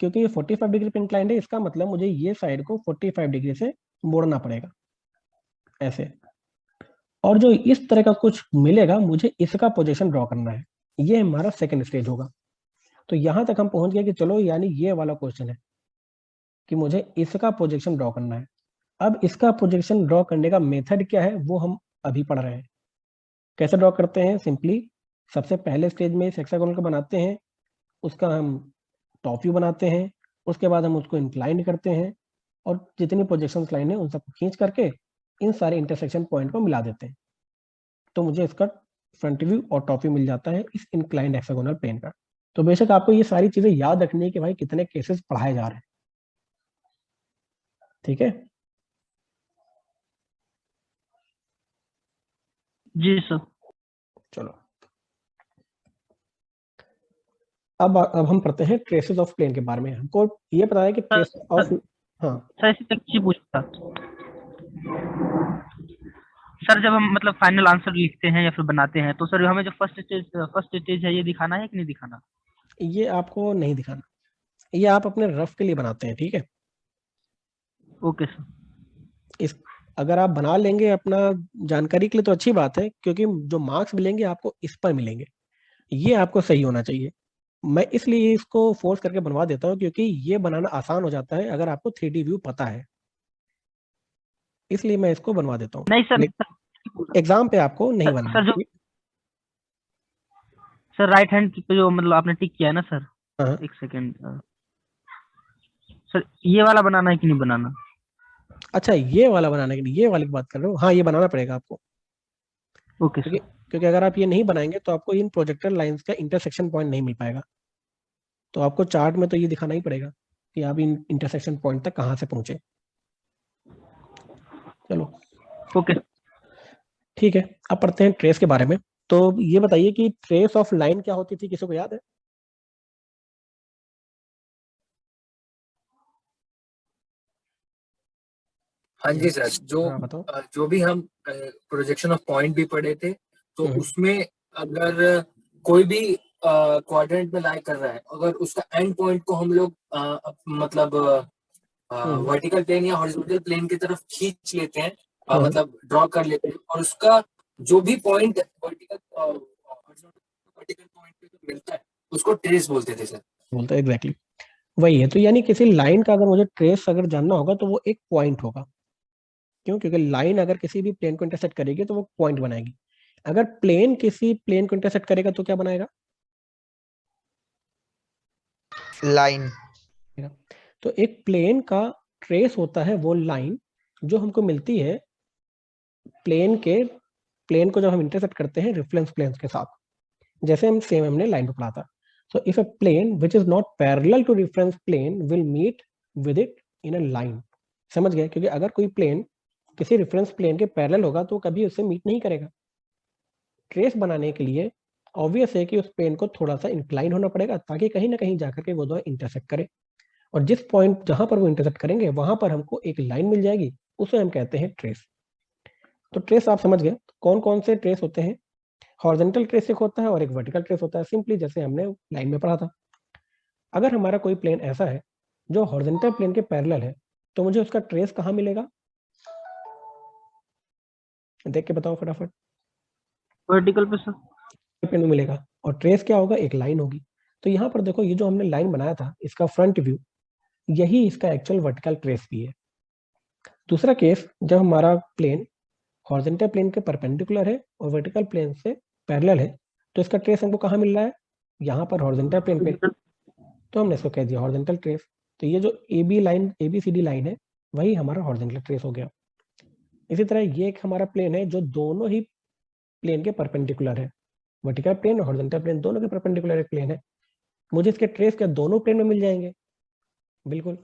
क्योंकि ये 45 डिग्री पे इंक्लाइंड है, इसका मतलब मुझे ये साइड को 45 डिग्री से मोड़ना पड़ेगा ऐसे, और जो इस तरह का कुछ मिलेगा मुझे इसका पोजीशन ड्रॉ करना है। ये हमारा सेकंड स्टेज होगा। तो यहां तक हम पहुंच गए कि चलो यानी ये वाला क्वेश्चन है कि मुझे इसका प्रोजेक्शन ड्रॉ करना है। अब इसका प्रोजेक्शन ड्रॉ करने का मेथड क्या है वो हम अभी पढ़ रहे हैं। कैसे ड्रॉ करते हैं? सिंपली सबसे पहले स्टेज में इस हेक्सागोनल को बनाते हैं, उसका हम टॉप व्यू बनाते हैं, उसके बाद हम उसको इंक्लाइन करते हैं और जितनी प्रोजेक्शन लाइन है उन सबको खींच करके इन सारे इंटरसेक्शन पॉइंट को मिला देते हैं। तो मुझे इसका फ्रंट व्यू और टॉप व्यू मिल जाता है इस इंक्लाइंड हेक्सागोनल प्लेन का। तो बेशक आपको ये सारी चीजें याद रखनी है कि भाई कितने केसेस पढ़ाए जा रहे हैं। ठीक है जी सर। चलो अब हम पढ़ते हैं ट्रेसेस ऑफ प्लेन के बारे में। हमको ये पता है कि ट्रेस ऑफ, हाँ सर इसी तक चीज पूछता सर, जब हम मतलब फाइनल आंसर लिखते हैं या फिर बनाते हैं तो सर हमें जो फर्स्ट स्टेज है ये दिखाना है कि नहीं दिखाना? ये आपको नहीं दिखाना, ये आप अपने रफ के लिए बनाते हैं। ठीक है, ओके सर। इस अगर आप बना लेंगे अपना जानकारी के लिए तो अच्छी बात है, क्योंकि जो मार्क्स मिलेंगे आपको इस पर मिलेंगे। ये आपको सही होना चाहिए। मैं इसलिए इसको फोर्स करके बनवा देता हूँ क्योंकि ये बनाना आसान हो जाता है अगर आपको 3D व्यू पता है, इसलिए मैं इसको बनवा देता हूँ। नहीं सर, एग्जाम पे आपको नहीं बनाना। सर जो सर राइट हैंड पे जो मतलब आपने टिक किया है ना सर, हाँ एक सेकेंड सर, ये वाला बनाना है कि नहीं बनाना? अच्छा, ये वाला बनाने के लिए ये वाली की बात कर रहे हो? हाँ ये बनाना पड़ेगा आपको, ओके सर। क्योंकि अगर आप ये नहीं बनाएंगे तो आपको इन प्रोजेक्टर लाइंस का इंटरसेक्शन पॉइंट नहीं मिल पाएगा। तो आपको चार्ट में तो ये दिखाना ही पड़ेगा कि आप इन इंटरसेक्शन पॉइंट तक कहाँ से पहुंचे। चलो ओके ठीक है, अब पढ़ते हैं ट्रेस के बारे में। तो ये बताइए कि ट्रेस ऑफ लाइन क्या होती थी, किसी को याद है? हाँ जी सर, हाँ बताओ। जो भी हम प्रोजेक्शन ऑफ पॉइंट भी पढ़े थे, तो उसमें अगर कोई भी क्वाड्रेंट में लाई कर रहा है, अगर उसका एंड पॉइंट को हम लोग मतलब वर्टिकल प्लेन या हॉरिजॉन्टल प्लेन की तरफ खींच लेते हैं, मतलब ड्रॉ कर लेते हैं, और उसका जो भी पॉइंट वर्टिकल पॉइंट पे मिलता है उसको ट्रेस बोलते थे सर। बोलते एग्जैक्टली वही है। तो यानी किसी लाइन का अगर मुझे ट्रेस अगर जानना होगा तो वो एक पॉइंट होगा। क्यों? क्योंकि लाइन अगर किसी भी प्लेन को इंटरसेक्ट करेगी तो वो पॉइंट बनाएगी। अगर प्लेन किसी प्लेन को इंटरसेक्ट करेगा तो क्या बनाएगा? लाइन। तो एक प्लेन का ट्रेस होता है वो लाइन जो हमको मिलती है प्लेन को जब हम इंटरसेक्ट करते हैं रेफरेंस प्लेन के साथ, जैसे हमने लाइन को पढ़ा था। So if a plane which is not parallel to reference plane will meet with it in a line, समझ गए? क्योंकि अगर कोई प्लेन किसी रेफरेंस प्लेन के पैरेलल होगा तो कभी उससे मीट नहीं करेगा। ट्रेस बनाने के लिए ऑब्वियस है कि उस प्लेन को थोड़ा सा इंक्लाइन होना पड़ेगा ताकि कहीं ना कहीं जाकर के वो दोनों इंटरसेक्ट करे, और जिस पॉइंट जहां पर वो इंटरसेक्ट करेंगे वहां पर हमको एक लाइन मिल जाएगी, उसे हम कहते हैं ट्रेस। तो ट्रेस आप समझ गए कौन कौन से ट्रेस होते हैं। हॉरिजॉन्टल ट्रेस एक होता है और एक वर्टिकल ट्रेस होता है, सिंपली जैसे हमने लाइन में पढ़ा था। अगर हमारा कोई प्लेन ऐसा है जो हॉरिजॉन्टल प्लेन के पैरेलल है तो मुझे उसका ट्रेस कहाँ मिलेगा? देख के बताओ फटाफट। वर्टिकल पे सर। प्लेन में मिलेगा, और ट्रेस क्या होगा? एक लाइन होगी। तो यहाँ पर देखो, ये जो हमने लाइन बनाया था इसका फ्रंट व्यू, यही इसका एक्चुअल वर्टिकल ट्रेस भी है। दूसरा केस, जब हमारा प्लेन हॉरिजॉन्टल प्लेन के परपेंडिकुलर है और वर्टिकल प्लेन से पैरेलल है, तो इसका ट्रेस हमको कहाँ मिल रहा है? यहाँ पर हॉरिजॉन्टल प्लेन पे, तो हमने इसको कह दिया हॉरिजॉन्टल ट्रेस। तो ये जो ABCD लाइन है वही हमारा हॉरिजॉन्टल ट्रेस हो गया। इसी तरह ये एक हमारा प्लेन है जो दोनों ही प्लेन के परपेंडिकुलर है, वर्टिकल प्लेन और हॉरिजॉन्टल प्लेन दोनों के परपेंडिकुलर एक प्लेन है। मुझे इसके ट्रेस क्या दोनों प्लेन में मिल जाएंगे? बिल्कुल।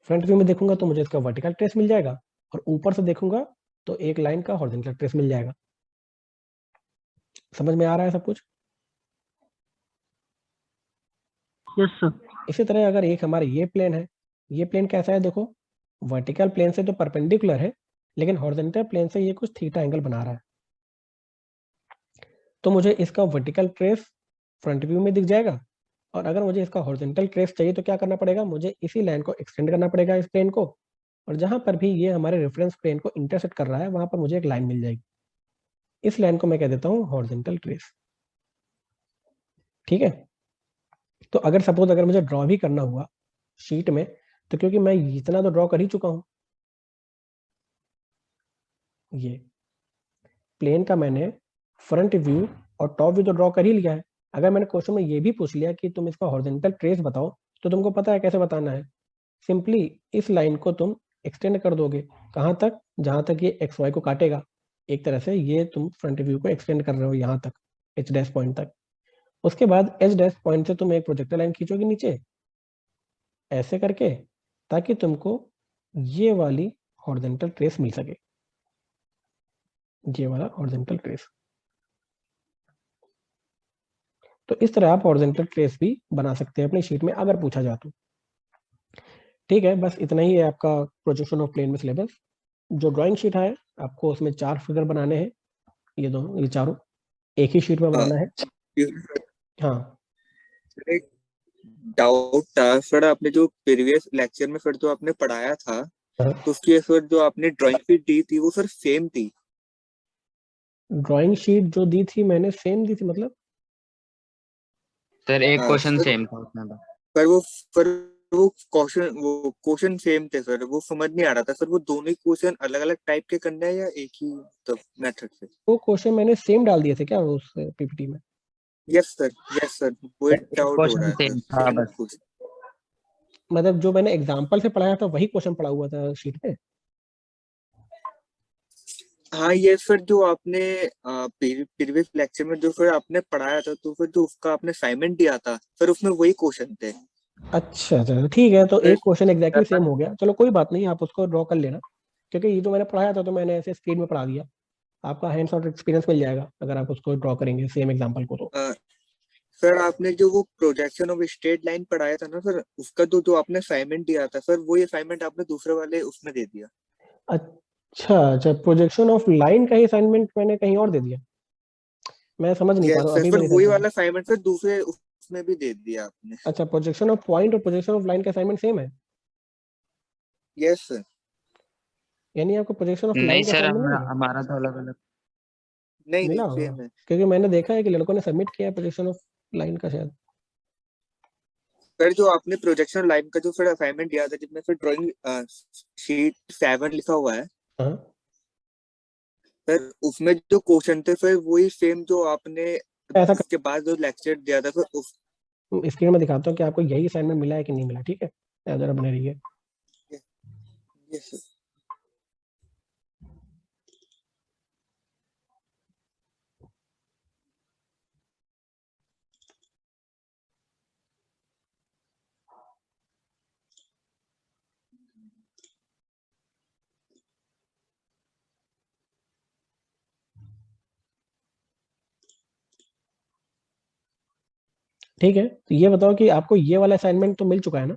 फ्रंट व्यू में देखूंगा तो मुझे इसका वर्टिकल ट्रेस मिल जाएगा, और ऊपर से देखूंगा तो एक लाइन का हॉरिजॉन्टल ट्रेस मिल जाएगा। समझ में आ रहा है सब कुछ? Yes sir. इसी तरह अगर एक हमारा ये प्लेन है, ये प्लेन कैसा है देखो, वर्टिकल प्लेन से तो परपेंडिकुलर है, लेकिन हॉरिजॉन्टल प्लेन से ये कुछ थीटा एंगल बना रहा है, तो मुझे इसका वर्टिकल ट्रेस फ्रंट व्यू में दिख जाएगा। और अगर मुझे इसका हॉरिजॉन्टल ट्रेस चाहिए तो क्या करना पड़ेगा, मुझे इसी लाइन को एक्सटेंड करना पड़ेगा इस प्लेन को, और जहां पर भी ये हमारे रेफरेंस प्लेन को इंटरसेक्ट कर रहा है वहां पर मुझे एक लाइन मिल जाएगी। इस लाइन को मैं कह देता हूँ हॉरिजॉन्टल ट्रेस। ठीक है, तो अगर सपोज अगर मुझे ड्रॉ भी करना हुआ शीट में, तो क्योंकि मैं इतना तो ड्रॉ कर ही चुका हूं, ये प्लेन का मैंने फ्रंट व्यू और टॉप व्यू तो ड्रॉ कर ही लिया है। अगर मैंने क्वेश्चन में ये भी पूछ लिया कि तुम इसका हॉरिजॉन्टल ट्रेस बताओ, तो तुमको पता है कैसे बताना है, सिंपली इस लाइन को तुम एक्सटेंड कर दोगे, कहां तक, जहां तक ये एक्स वाई को काटेगा। एक तरह से ये तुम फ्रंट व्यू को एक्सटेंड कर रहे हो यहाँ तक, एच डैश पॉइंट तक। उसके बाद एच डैश पॉइंट से तुम एक प्रोजेक्टर लाइन खींचोगे नीचे ऐसे करके, ताकि तुमको ये वाली हॉरिजॉन्टल ट्रेस मिल सके, ये वाला हॉरिजॉन्टल ट्रेस। तो इस तरह आप हॉरिजॉन्टल ट्रेस भी बना सकते हैं अपनी शीट में अगर पूछा जाए तो। ठीक है, बस इतना ही है आपका प्रोजेक्शन ऑफ प्लेन में सिलेबस। जो ड्राइंग शीट है आपको उसमें 4 फिगर बनाने हैं, ये दोनों, ये चारों एक ही शीट में बनाना है। हाँ, एक डाउट था सर, आपने जो प्रीवियस लेक्चर में फिर जो आपने पढ़ाया था, हाँ। तो उसकी सर जो आपने ड्राइंग शीट दी थी वो सर सेम थी। ड्राइंग शीट जो दी थी मैंने सेम दी थी मतलब? सर एक हाँ, क्वेश्चन सर। सेम था उसमें तो। वो क्वेश्चन सेम थे सर, वो समझ नहीं आ रहा था सर, वो दोनों ही क्वेश्चन अलग अलग टाइप के करने हैं या एक ही मेथड से? वो क्वेश्चन मैंने सेम डाल दिए थे क्या उस पीपीटी में? यस सर, वो एक डाउट हो रहा क्वेश्चन है सेम सर, था सेम बस। क्वेश्चन। मतलब जो मैंने एग्जाम्पल से पढ़ाया था वही क्वेश्चन पढ़ा हुआ था शीट पे? हाँ ये सर, जो आपने प्रीवियस लेक्चर में जो फिर आपने पढ़ाया था, तो फिर जो उसका आपने असाइनमेंट दिया था फिर उसमें वही क्वेश्चन थे। अच्छा चलो ठीक है, तो सर, एक क्वेश्चन एग्जैक्टली सेम हो गया, चलो कोई बात नहीं, आप उसको ड्रॉ कर लेना, क्योंकि ये जो मैंने पढ़ाया था तो मैंने ऐसे स्क्रीन में पढ़ा दिया, आपका हैंड्स ऑन एक्सपीरियंस मिल जाएगा अगर आप उसको ड्रॉ करेंगे सेम एग्जांपल को तो। सर आपने जो वो प्रोजेक्शन ऑफ स्ट्रेट लाइन पढ़ाया था ना सर, उसका जो आपने असाइनमेंट दिया था सर, वो असाइनमेंट आपने दूसरे वाले उसमें दे दिया। अच्छा, प्रोजेक्शन ऑफ लाइन का ही असाइनमेंट मैंने कहीं और दे दिया, मैं समझ नहीं पा रहा हूँ सर, अभी फिर भी नहीं वही समझ वाला असाइनमेंट फिर दूसरे उसमें भी दे दिया आपने। अच्छा, प्रोजेक्शन ऑफ पॉइंट और प्रोजेक्शन ऑफ लाइन का असाइनमेंट सेम है? Yes sir. यानी आपको प्रोजेक्शन ऑफ नहीं लाइन का सर, असाइनमेंट नहीं मिला? हमारा तो अलग अलग। नहीं मिला नहीं, होगा, सेम है। क्योंकि मैंने देखा है कि लड़कों ने सबमिट किया है प्रोजेक्शन ऑफ लाइन का शायद। फिर जो आपने प्रोजेक्शन लाइन का जो फिर असाइनमेंट दिया था, जिसमें फिर ड्राइंग शीट 7 लिखा हुआ है, हाँ, फिर उसमें जो क्वेश्चन थे फिर वही सेम जो आपने ऐसा इसके बाद जो लेक्चर दिया था, फिर उस स्क्रीन में दिखाता हूँ कि आपको यही असाइनमेंट मिला है कि नहीं मिला। ठीक है, जरा बने रहिए। Yes sir. ठीक है, तो ये बताओ कि आपको ये वाला असाइनमेंट तो मिल चुका है ना?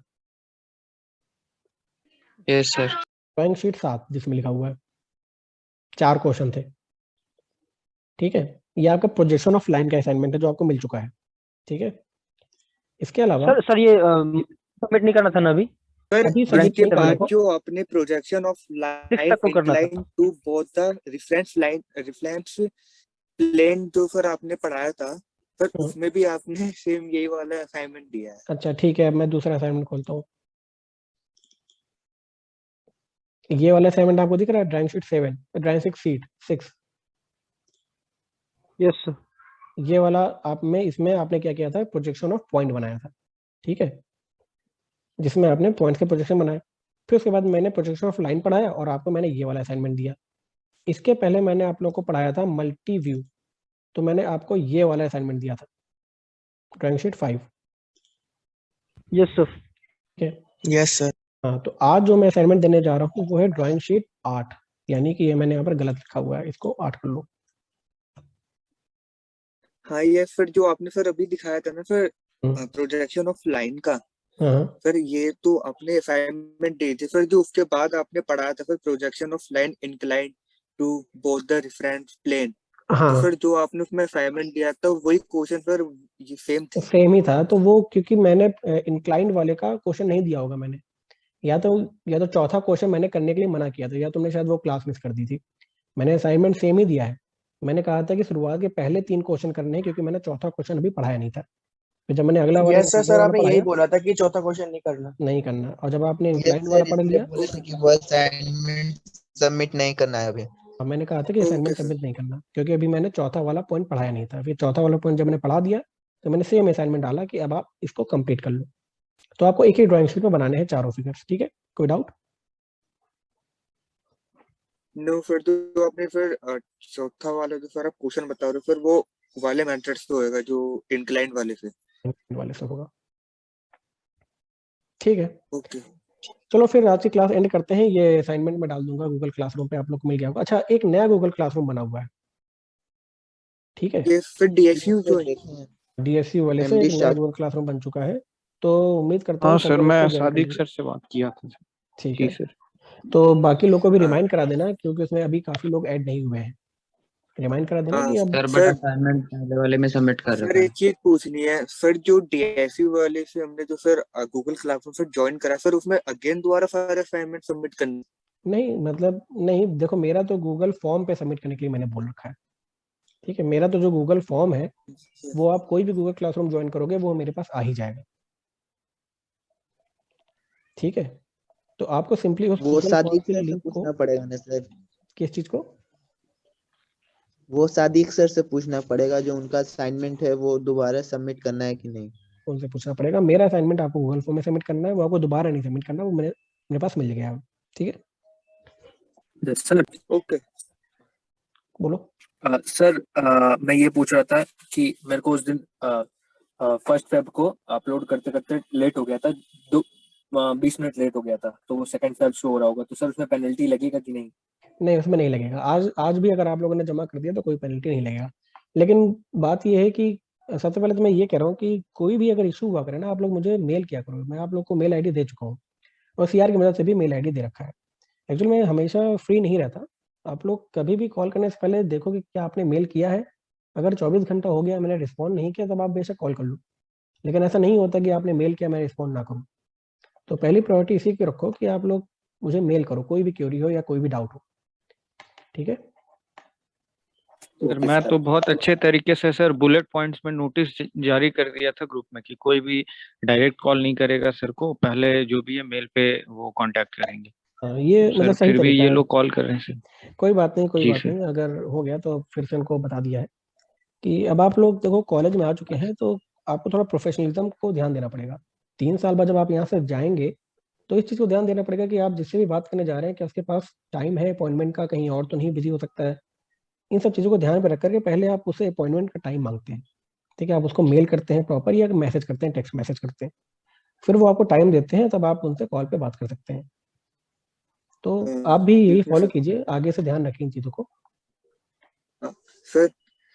Yes sir. ड्राइंग शीट 7 जिसमें लिखा हुआ है 4 क्वेश्चन थे। ठीक है, ये आपका प्रोजेक्शन ऑफ लाइन का असाइनमेंट है जो आपको मिल चुका है। ठीक है, इसके अलावा सर ये सबमिट नहीं करना था ना अभी? सर अभी ब्लैंक सबमिट इसके नहीं करना बाद है। जो आपने प्रोजेक्शन ऑफ 6 तक को करना था। Line to both the reference plane जो फिर आपने पढ़ाया था, फिर उसमें भी आपने सेम यही वाला असाइनमेंट दिया है। अच्छा ठीक है, मैं दूसरा असाइनमेंट खोलता हूँ। ये वाला असाइनमेंट आपको दिख रहा है, drawing sheet 7, drawing sheet 6। Yes sir. ये वाला आप में इसमें आपने क्या किया था, प्रोजेक्शन ऑफ पॉइंट बनाया था। ठीक है, जिसमें आपने पॉइंट्स के प्रोजेक्शन बनाए। फिर उसके बाद मैंने प्रोजेक्शन ऑफ लाइन पढ़ाया और आपको मैंने ये वाला असाइनमेंट दिया। इसके पहले मैंने आप लोगों को पढ़ाया था मल्टी व्यू, तो मैंने आपको ये वाला असाइनमेंट दिया था, ड्राइंग शीट 5। Yes sir. ठीक है, यस सर। हाँ, तो आज जो मैं असाइनमेंट देने जा रहा हूँ वो है ड्राइंग शीट 8, यानी कि ये मैंने यहाँ पर गलत लिखा हुआ है, इसको 8 कर लो। हाँ ये फिर जो आपने फिर अभी दिखाया था ना फिर प्रोजेक्शन ऑफ लाइन का, हाँ सर ये तो आपने असाइनमेंट दी थी सर, जो उसके बाद आपने पढ़ाया था sir, projection of line incline to both the reference plane. तो हाँ सर जो आपने उसमें असाइनमेंट दिया था वही क्वेश्चन सर ये सेम थे। सेम ही था, तो वो क्योंकि मैंने इंक्लाइंड वाले का क्वेश्चन नहीं दिया होगा मैंने, या तो चौथा क्वेश्चन मैंने करने के लिए मना किया था, या तुमने शायद वो क्लास मिस कर दी थी। मैंने असाइनमेंट सेम ही दिया है। मैंने कहा था कि शुरुआत के पहले 3 क्वेश्चन करने हैं, क्योंकि मैंने चौथा क्वेश्चन अभी पढ़ाया नहीं था। फिर जब मैंने अगला वाला यस सर, इंक्लाइंड वाला आपने यही पढ़ाया, बोला था कि चौथा क्वेश्चन नहीं करना। नहीं करना, और जब आपने यस इंक्लाइंड वाला सर, पढ़ इसलिए लिया, बोले थे कि वो असाइनमेंट सबमिट नहीं करना है अभी। और मैंने कहा था कि ओके असाइनमेंट सर। सबमिट नहीं करना, क्योंकि अभी मैंने चौथा वाला पॉइंट पढ़ाया नहीं था। फिर चौथा वाला पॉइंट जब मैंने पढ़ा दिया, तो मैंने सेम असाइनमेंट डाला कि अब आप इसको कंप्लीट कर लो। तो आपको एक ही ड्राइंग शीट में बनाने हैं चारों फिगर्स, ठीक है? कोई डाउट? नो फिर तो आपने फिर चौथा वाला जो सर आप क्वेश्चन बता रहे हो फिर वो वाले मेथड्स तो होएगा जो इंक्लाइन वाले से। वाले से होगा, ठीक है? ओके चलो फिर आज की क्लास एंड करते हैं। ये असाइनमेंट में डाल दूंगा गूगल क्लासरूम पे, आप लोग को मिल गया होगा। अच्छा, एक नया गूगल क्लासरूम बना हुआ है, ठीक है? ये फिर डीएसयू जो है देखें डीएसयू वाले से एमडी एक नया स्टार। गूगल क्लासरूम बन चुका है, तो उम्मीद करता हाँ हूँ सर, सब लोग मैं इसको ज्वाइन सादिक करेंगे। सर से बात किया था सर। ठीक जी है, सर। तो बाकी लोग को भी हाँ रिमाइंड करा देना, क्योंकि उसमें अभी काफी लोग ऐड नहीं हुए हैं। रिमाइंड करा देना हाँ कि अब सर बट सर। असाइनमेंट पहले वाले में सबमिट कर सर रखा है। एक चीज पूछनी है सर, जो डीएसयू वाले से हमने जो सर गूगल क्लासरूम से ज्वाइन करा सर, उसमें अगेन दोबारा सारे असाइनमेंट सबमिट करने? नहीं, मतलब नहीं, देखो मेरा तो गूगल फॉर्म पे सबमिट करने के लिए मैंने बोल रखा है, ठीक है? मेरा तो जो गूगल फॉर्म है, वो आप कोई भी गूगल क्लासरूम ज्वाइन करोगे वो मेरे पास आ ही जाएगा, ठीक है? तो आपको सिंपली उस वो गूगल फॉर्म सादिक की सर से लिंक को, पूछना पड़ेगा ना सर, किस चीज को? वो सादिक सर से पूछना पड़ेगा जो उनका असाइनमेंट है वो दोबारा सबमिट करना है कि नहीं। उनसे पूछना पड़ेगा। मेरा असाइनमेंट आपको गूगल फॉर्म में सबमिट करना है, वो आपको दोबारा नहीं सबमिट करना, वो मेरे पास मिल गया है, ठीक है? सर ओके बोलो। सर मैं ये पूछ रहा था कि मेरे को उस दिन फर्स्ट फेब को अपलोड करते करते लेट हो गया था, 20 मिनट लेट हो गया था, तो वो सेकंड फेब शो हो रहा होगा, तो सर उसमें पेनल्टी लगेगा कि नहीं? नहीं, उसमें नहीं लगेगा। आज भी अगर आप लोगों ने जमा कर दिया तो कोई पेनल्टी नहीं लगेगा। लेकिन बात यह है कि सबसे पहले तो मैं ये कह रहा हूँ कि कोई भी अगर इशू हुआ करे ना, आप लोग मुझे मेल किया करो। मैं आप लोग को मेल आईडी दे चुका हूँ, और सीआर की मदद से भी मेल आईडी दे रखा है। एक्चुअली मैं हमेशा फ्री नहीं रहता। आप लोग कभी भी कॉल करने से पहले देखो कि क्या आपने मेल किया है। अगर 24 घंटा हो गया मैंने रिस्पॉन्ड नहीं किया, तब आप बेशक कॉल कर लो। लेकिन ऐसा नहीं होता कि आपने मेल किया मैं रिस्पॉन्ड ना करूँ। तो पहली प्रायोरिटी इसी की रखो कि आप लोग मुझे मेल करो, कोई भी क्वेरी हो या कोई भी डाउट हो, ठीक है? सर मैं तो बहुत अच्छे तरीके से सर बुलेट पॉइंट्स में नोटिस जारी कर दिया था ग्रुप में कि कोई भी डायरेक्ट कॉल नहीं करेगा सर को, पहले जो भी है मेल पे वो कांटेक्ट करेंगे। हाँ, ये सर मतलब सही फिर भी तरीका ये है। लोग कॉल कर रहे हैं सर। कोई बात नहीं, कोई जी बात सर। नहीं। अगर हो गया तो फिर से उनको बता दिया है कि अब आप लोग देखो कॉलेज में आ चुके हैं, तो आपको थोड़ा प्रोफेशनलिज्म को ध्यान देना पड़ेगा। 3 साल बाद जब आप यहाँ से जाएंगे, तो इस चीज़ को ध्यान देना पड़ेगा कि आप जिससे भी बात करने जा रहे हैं कि उसके पास टाइम है अपॉइंटमेंट का, कहीं और तो नहीं बिजी हो सकता है। इन सब चीज़ों को ध्यान में रख करके पहले आप उससे अपॉइंटमेंट का टाइम मांगते हैं, ठीक है? आप उसको मेल करते हैं प्रॉपर, या मैसेज करते हैं, टेक्स्ट मैसेज करते हैं। फिर वो आपको टाइम देते हैं, तब आप उनसे कॉल पे बात कर सकते हैं। तो आप भी यही ठीक है फॉलो सर। कीजिए, आगे से ध्यान रखें इन चीज़ों को। सर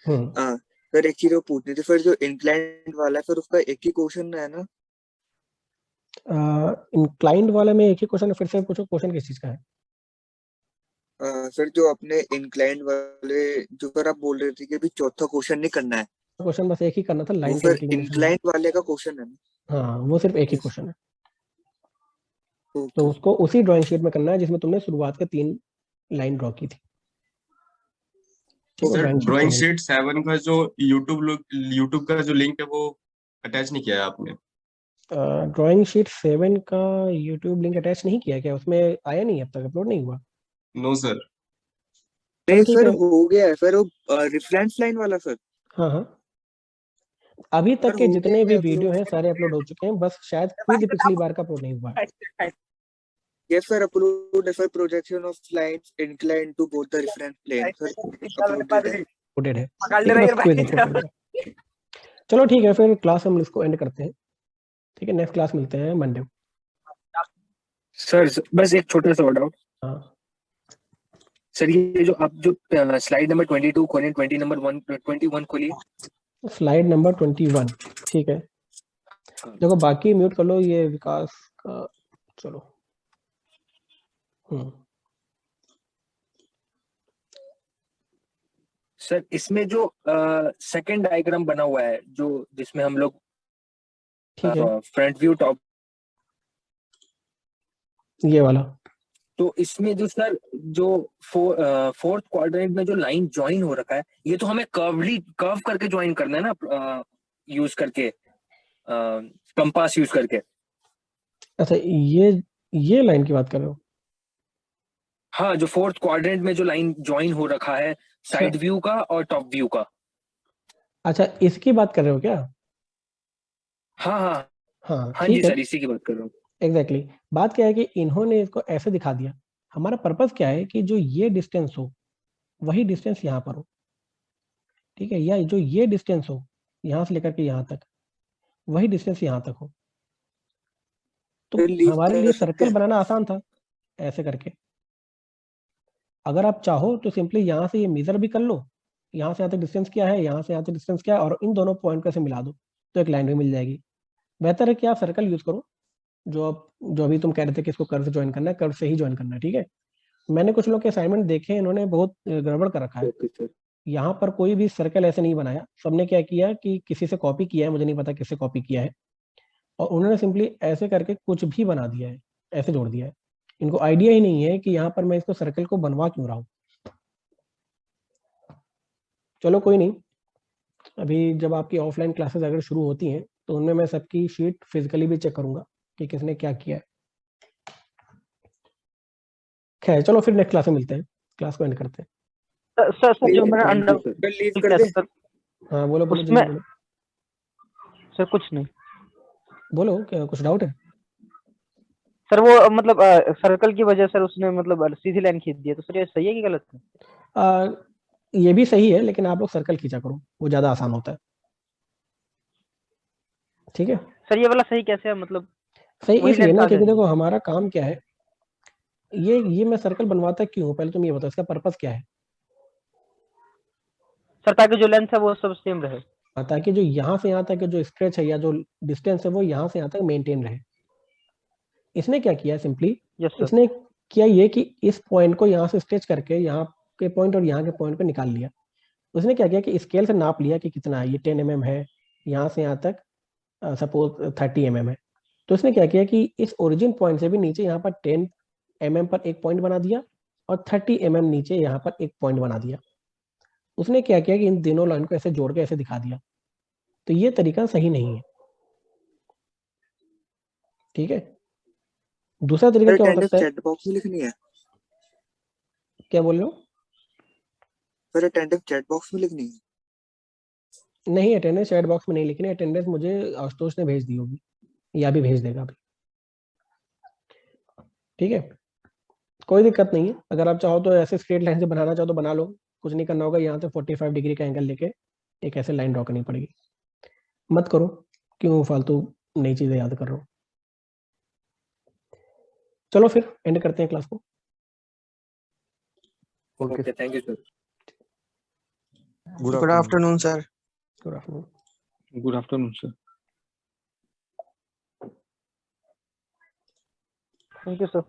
हम्म सर एक चीज और पूछनी थी, फिर जो इंक्लाइंड वाला है फिर उसका एक ही क्वेश्चन है ना? इंक्लाइंड वाले में एक ही क्वेश्चन है, फिर से पूछो क्वेश्चन किस चीज़ का है? सर जो अपने इंक्लाइंड वाले जो सर आप बोल रहे थे कि अभी चौथा क्वेश्चन नहीं करना है, क्वेश्चन बस एक ही करना था, वो लाइन का फिर इंक्लिनेशन वाला। इंक्लाइंड वाले का क्वेश्चन है ना? हाँ, वो सिर्फ एक ही यस क्वेश्चन है। तो ओके उसको उसी ड्राइंग शीट में करना है जिसमें तुमने शुरुआत के 3 लाइन ड्रॉ की थी, ठीक है? Sir drawing sheet drawing 7 sheet 7 का जो यूट्यूब का जो लिंक है वो अटैच नहीं किया है आपने। ड्राइंग शीट 7 का यूट्यूब लिंक अटैच नहीं किया क्या? उसमें आया नहीं, अब तक अपलोड नहीं हुआ? No sir. चलो नहीं ठीक सर है। हो गया है सर, वो रेफरेंस लाइन वाला सर। हाँ हाँ, अभी तक सर के हो जितने गया भी है वीडियो अपलोड। हैं सारे अपलोड हो चुके हैं, बस शायद क्विज पिछली बार का अपलोड नहीं हुआ है। यस सर अपलोड है sir, projection of lines inclined to both the reference plane sir uploaded है। अपलोडेड है, ठीक है? बस क्विज अपलोड कर दो। चलो ठीक है, फिर क्लास हम इसको एंड करते हैं, ठीक है? नेक्स्ट क्लास मिलते हैं मंडे। सर बस एक छोटा सा डाउट हाँ, सर, ये जो आप जो स्लाइड नंबर 22 खोलें 20 नंबर 1 21 खोलिए। स्लाइड नंबर 21, ठीक है? देखो बाकी म्यूट कर लो, ये विकास का चलो। सर इसमें जो सेकंड डायग्राम बना हुआ है, जो जिसमें हम लोग ठीक है, फ्रंट व्यू टॉप, ये वाला। तो इसमें जो सर जो फोर्थ क्वाड्रेंट में जो लाइन ज्वाइन हो रखा है, ये तो हमें कर्व करके ज्वाइन करना है ना, यूज करके, कंपास यूज करके। अच्छा, ये लाइन की बात कर रहे हो? हाँ, जो फोर्थ क्वाड्रेंट में जो लाइन ज्वाइन हो रखा है, साइड व्यू का और टॉप व्यू का। अच्छा, इसकी बात कर रहे हो क्या? हाँ हाँ हाँ हाँ जी ठीक है, सर, इसी की बात कर रहा हूँ। एग्जैक्टली बात क्या है कि इन्होंने इसको ऐसे दिखा दिया। हमारा पर्पस क्या है कि जो ये डिस्टेंस हो वही डिस्टेंस यहाँ पर हो, ठीक है, या जो ये डिस्टेंस हो यहाँ से लेकर के यहाँ तक, वही डिस्टेंस यहाँ तक हो। तो फिर लीव हमारे कर लिए सकते सर्कल हैं। बनाना आसान था ऐसे करके। अगर आप चाहो तो सिंपली यहाँ से ये मेजर भी कर लो, यहाँ से यहाँ तक डिस्टेंस क्या है, यहाँ से यहाँ तक डिस्टेंस क्या है, और इन दोनों पॉइंट को ऐसे मिला दो तो एक लाइन भी मिल जाएगी। बेहतर है कि आप सर्कल यूज करो, जो अभी तुम कह रहे थे कि इसको कर्व से ज्वाइन करना है, कर्व से ही ज्वाइन करना है, ठीक है। मैंने कुछ लोग के असाइनमेंट देखे, इन्होंने बहुत गड़बड़ कर रखा है। Okay sir. यहाँ पर कोई भी सर्कल ऐसे नहीं बनाया, सबने क्या किया कि किसी से कॉपी किया है, मुझे नहीं पता किससे कॉपी किया है, और उन्होंने सिंपली ऐसे करके कुछ भी बना दिया है, ऐसे जोड़ दिया है। इनको आइडिया ही नहीं है कि यहाँ पर मैं इसको सर्कल को बनवा क्यों रहा हूँ। चलो कोई नहीं, अभी जब आपकी ऑफलाइन क्लासेस अगर शुरू होती हैं तो उनमें मैं सबकी शीट फिजिकली भी चेक करूंगा कि किसने क्या किया है। खैर चलो फिर नेक्स्ट क्लास में मिलते हैं, क्लास को एंड करते हैं। सर जो मैंने thank you under sir. Leave ठीक कर है दे। सर, हाँ बोलो बोलो उसमें जल्दी बोलो। सर कुछ नहीं बोलो, क्या कुछ डाउट है? सर, वो मतलब सर्कल की वजह सर उसने मतलब सीधी लाइन खींच दी है, तो सर ये सही है कि गलत है? ये भी सही है, लेकिन आप लोग सर्कल खींचा करो, वो ज्यादा आसान होता है, ठीक है। सर ये वाला सही कैसे है, मतलब सही वही इसलिए लेंथ ना आ क्योंकि जाएगी? देखो हमारा काम क्या है, ये मैं सर्कल बनवाता क्यों हूं, पहले तुम ये बताओ इसका पर्पस क्या है। सर ताकि जो लेंथ है वो सब सेम रहे। ताकि जो यहाँ से यहाँ तक जो स्ट्रेच है या जो डिस्टेंस है वो यहाँ से यहाँ तक मेंटेन रहे। इसने क्या किया सिंपली, यस सर। इसने किया ये कि इस पॉइंट को यहाँ से स्ट्रेच करके यहाँ के पॉइंट और यहाँ के पॉइंट को निकाल लिया। उसने क्या किया कि स्केल से नाप लिया कि कितना है, ये 10 mm है, यहाँ से यहाँ तक सपोज 30 mm है। तो इसने क्या किया कि इस ओरिजिन पॉइंट से भी नीचे यहाँ पर 10 mm पर एक पॉइंट बना दिया और 30 mm नीचे यहाँ पर एक पॉइंट बना दिया। उसने क्या किया कि इन दोनों लाइन को ऐसे जोड़ के ऐसे दिखा दिया। तो ये तरीका सही नहीं है, ठीक है। दूसरा तरीका सर क्या हो अटेंडेंस सकता है? चैट बॉक्स में लिखनी है। क्या बोल रहे हो? सर अटेंडेंस चैट बॉक्स में लिखनी है। नहीं, अटेंडेंस चैट बॉक्स में नहीं लिखनी, अटेंडेंस मुझे आशुतोष ने भेज दी होगी या भी भेज देगा अभी, ठीक है। कोई दिक्कत नहीं है, अगर आप चाहो तो ऐसे स्ट्रेट लाइन से बनाना चाहो तो बना लो, कुछ नहीं करना होगा। यहाँ से 45 डिग्री का एंगल लेके एक ऐसे लाइन ड्रॉ करनी पड़ेगी। मत करो, क्यों फालतू नई चीजें याद कर रहे हो। चलो फिर एंड करते हैं क्लास को। Okay, thank you sir. Good afternoon sir. Good afternoon. Good afternoon sir. Thank you sir.